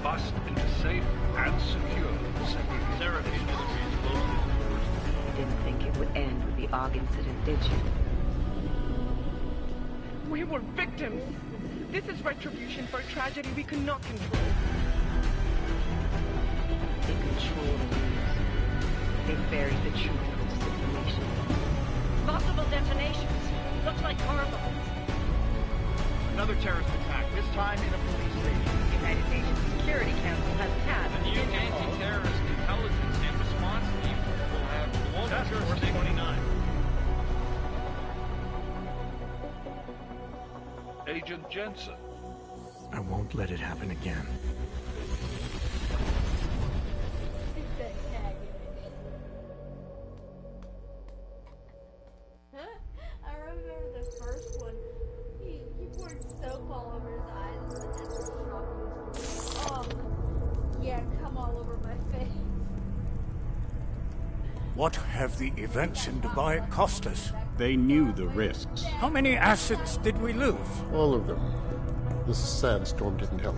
Must be safe and secure. Seraphine military explosives. You didn't think it would end with the AUG incident, did you? We were victims. This is retribution for a tragedy we could not control. They control the news. They buried the truth with disinformation. Multiple detonations. Looks like car bombs. Another terrorist attack, this time in a police station. The United Nations Security Council has passed The new anti-terrorist intelligence and response team will have global jurisdiction. 29. Agent Jensen. I won't let it happen again. I remember the first one. He poured soap all over his eyes and the shock was oh, yeah, come all over my face. What have the events in Dubai cost us? They knew the risks. How many assets did we lose? All of them. This sandstorm didn't help.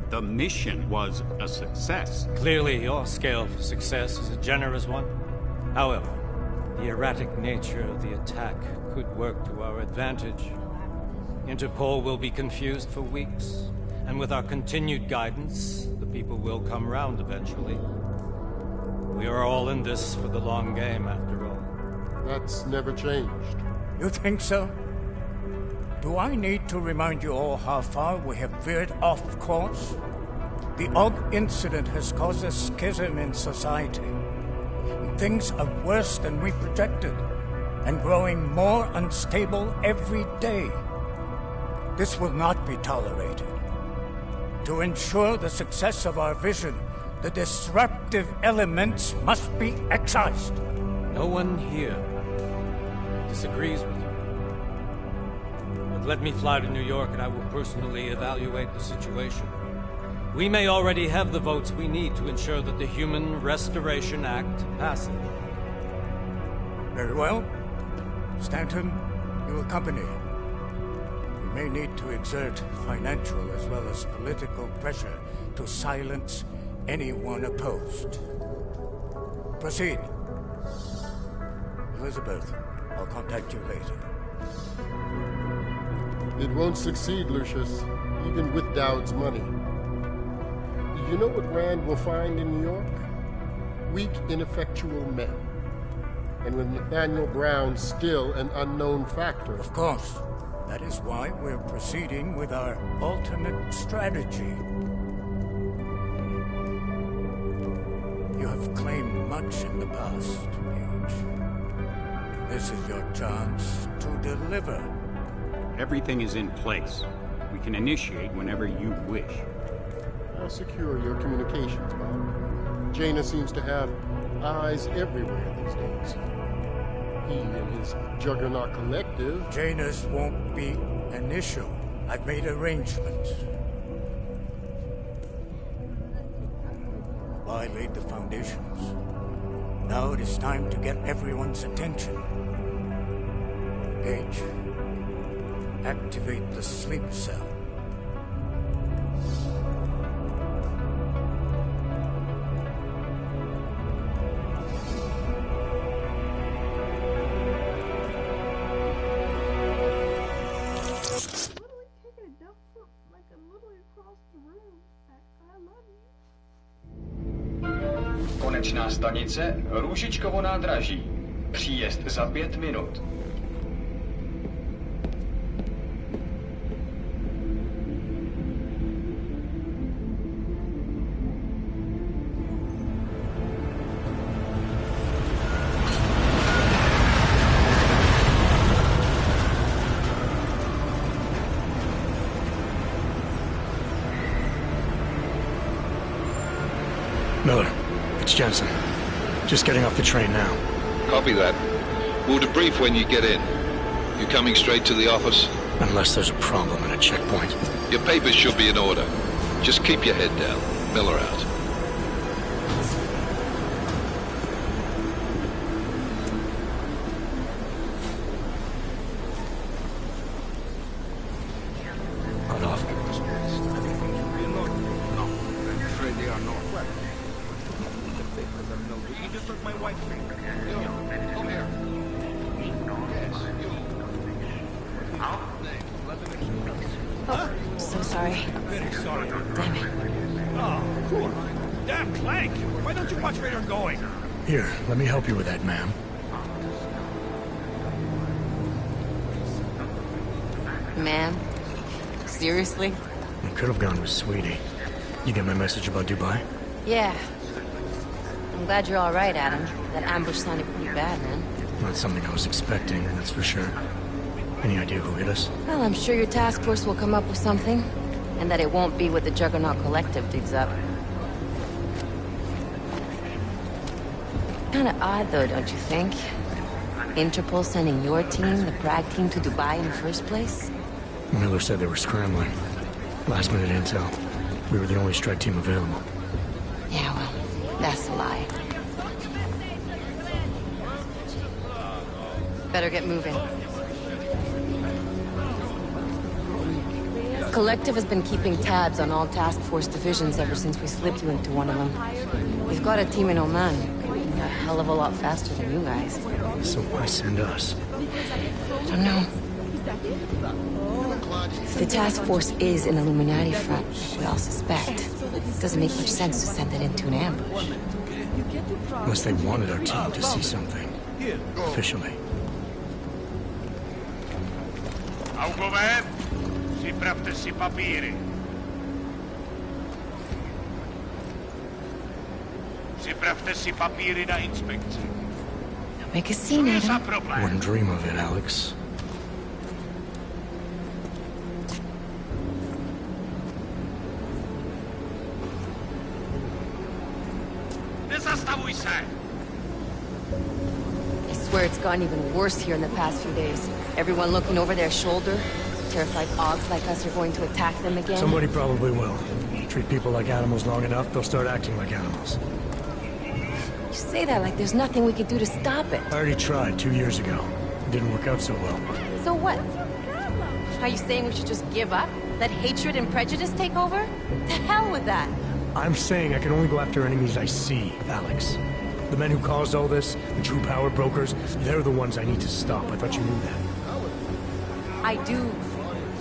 The mission was a success. Clearly, your scale for success is a generous one. However, the erratic nature of the attack could work to our advantage. Interpol will be confused for weeks, and with our continued guidance, the people will come round eventually. We are all in this for the long game, after all. That's never changed. You think so? Do I need to remind you all how far we have veered off course? The Og incident has caused a schism in society. Things are worse than we projected, and growing more unstable every day. This will not be tolerated. To ensure the success of our vision, the disruptive elements must be excised. No one here disagrees with you. But let me fly to New York and I will personally evaluate the situation. We may already have the votes we need to ensure that the Human Restoration Act passes. Very well. Stanton, you accompany. We may need to exert financial as well as political pressure to silence anyone opposed. Proceed. Elizabeth, I'll contact you later. It won't succeed, Lucius, even with Dowd's money. You know what Rand will find in New York? Weak, ineffectual men. And with Nathaniel Brown still an unknown factor. Of course. That is why we're proceeding with our alternate strategy. You have claimed much in the past, Paige. This is your chance to deliver. Everything is in place. We can initiate whenever you wish. How secure your communications, Bob? Jaina seems to have eyes everywhere these days. He and his Juggernaut Collective... Jaina's won't be an issue. I've made arrangements. I laid the foundations. Now it is time to get everyone's attention. Paige, activate the sleep cell. Konečná stanice Růžičkovo nádraží. Příjezd za 5 minut. Miller, it's Jensen. Just getting off the train now. Copy that. We'll debrief when you get in. You coming straight to the office? Unless there's a problem at a checkpoint. Your papers should be in order. Just keep your head down. Miller out. Cut off. You just took my wife's finger. Come here. Oh, so sorry. Very sorry. Damn it. Oh, cool. Damn Clank! Why don't you watch where you're going? Here, let me help you with that, ma'am. Man? Seriously? I could have gone with Sweetie. You get my message about Dubai? Yeah. I'm glad you're all right, Adam. That ambush sounded pretty bad, man. Not something I was expecting, that's for sure. Any idea who hit us? Well, I'm sure your task force will come up with something. And that it won't be what the Juggernaut Collective digs up. Kinda odd, though, don't you think? Interpol sending your team, the Prague team, to Dubai in the first place? Miller said they were scrambling. Last minute intel. We were the only strike team available. Yeah, well, that's a lie. Better get moving. Collective has been keeping tabs on all task force divisions ever since we slipped you into one of them. We've got a team in Oman. A hell of a lot faster than you guys. So why send us? I don't know. If the task force is an Illuminati front, like we all suspect, it doesn't make much sense to send it into an ambush. Unless they wanted our team to see something. Officially. Augover, si sprawdź si papiery. Sprawdź si papiery na inspekcję. Make a scene, Adam. Wouldn't dream of it, Alex. Nie zastawuj się! I swear it's gotten even worse here in the past few days. Everyone looking over their shoulder. Terrified Augs like us are going to attack them again. Somebody probably will. Treat people like animals long enough, they'll start acting like animals. You say that like there's nothing we could do to stop it. I already tried 2 years ago. It didn't work out so well. So what? Are you saying we should just give up? Let hatred and prejudice take over? To hell with that! I'm saying I can only go after enemies I see, Alex. The men who caused all this, the true power brokers, they're the ones I need to stop. I thought you knew that. I do.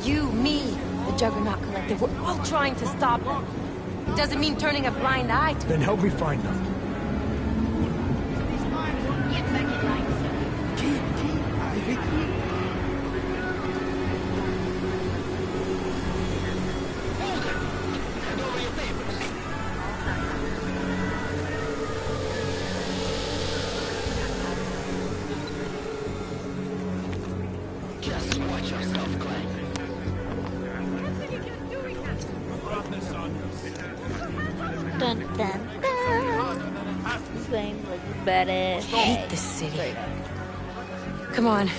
You, me, the Juggernaut Collective, we're all trying to stop them. It doesn't mean turning a blind eye to Then help me find them. Just watch yourself, Clank. Dun dun dun. Same looks badass. I hate this city. Come on.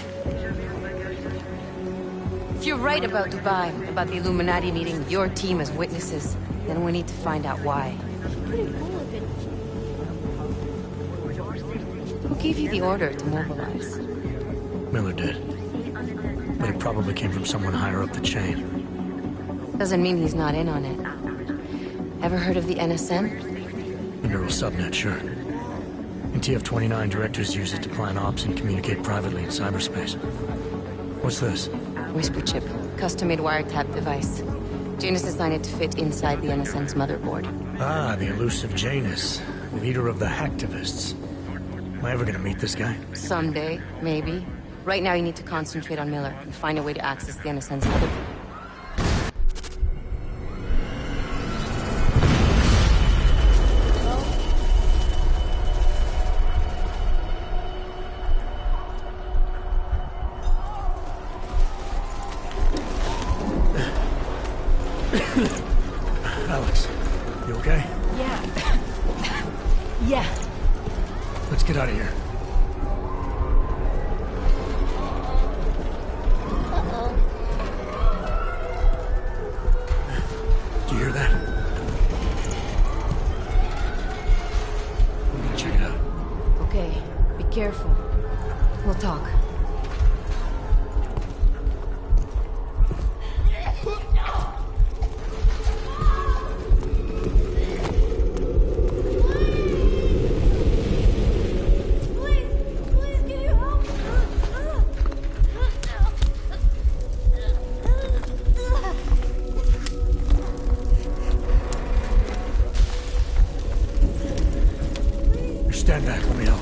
If you're right about Dubai, about the Illuminati needing your team as witnesses, then we need to find out why. Pretty cool looking. Who gave you the order to mobilize? Miller did. But it probably came from someone higher up the chain. Doesn't mean he's not in on it. Ever heard of the NSM? The neural subnet, sure. In TF-29, directors use it to plan ops and communicate privately in cyberspace. What's this? Whisper chip. Custom-made wiretap device. Janus designed it to fit inside the NSM's motherboard. Ah, the elusive Janus. Leader of the hacktivists. Am I ever gonna meet this guy? Someday, maybe. Right now you need to concentrate on Miller and find a way to access the NSM's motherboard. Alex, you okay? Yeah. Yeah. Let's get out of here. Do you hear that? I'm gonna check it out. Okay, be careful. We'll talk. Stand back, let me help.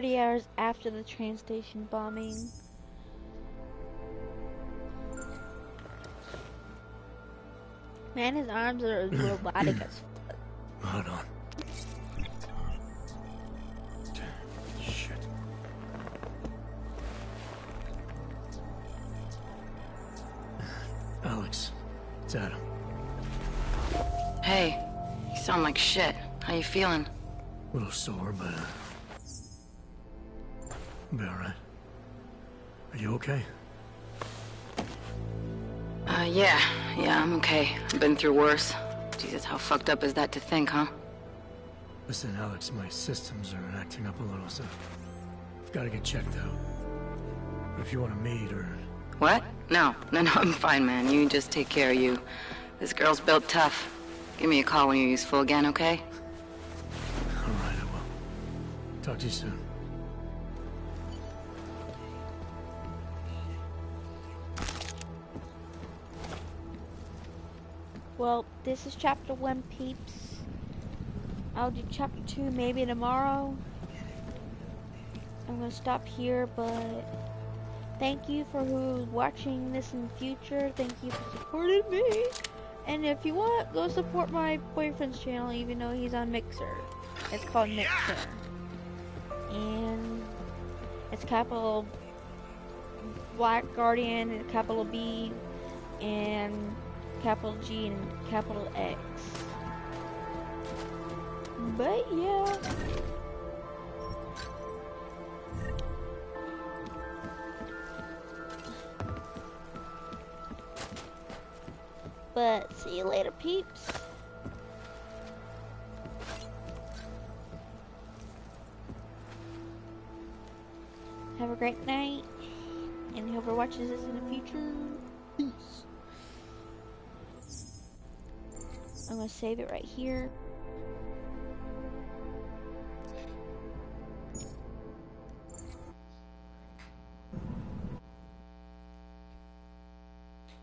Hours after the train station bombing. Man, his arms are robotic as fuck. Hold on. Shit. Alex, it's Adam. Hey, you sound like shit. How you feeling? A little sore, but I'll be alright. Are you okay? Yeah. Yeah, I'm okay. I've been through worse. Jesus, how fucked up is that to think, huh? Listen, Alex, my systems are acting up a little, so I've got to get checked out. But if you want to meet or... What? No, I'm fine, man. You just take care of you. This girl's built tough. Give me a call when you're useful again, okay? All right, I will. Talk to you soon. Well, this is chapter 1, peeps. I'll do chapter 2 maybe tomorrow. I'm gonna stop here, but thank you for who's watching this in the future. Thank you for supporting me. And if you want, go support my boyfriend's channel, even though he's on Mixer. It's called Mixer. And it's capital Black Guardian, and capital B, and capital G, and capital X. But yeah. But see you later, peeps. Have a great night, and whoever watches this in the future, peace. I'm gonna save it right here.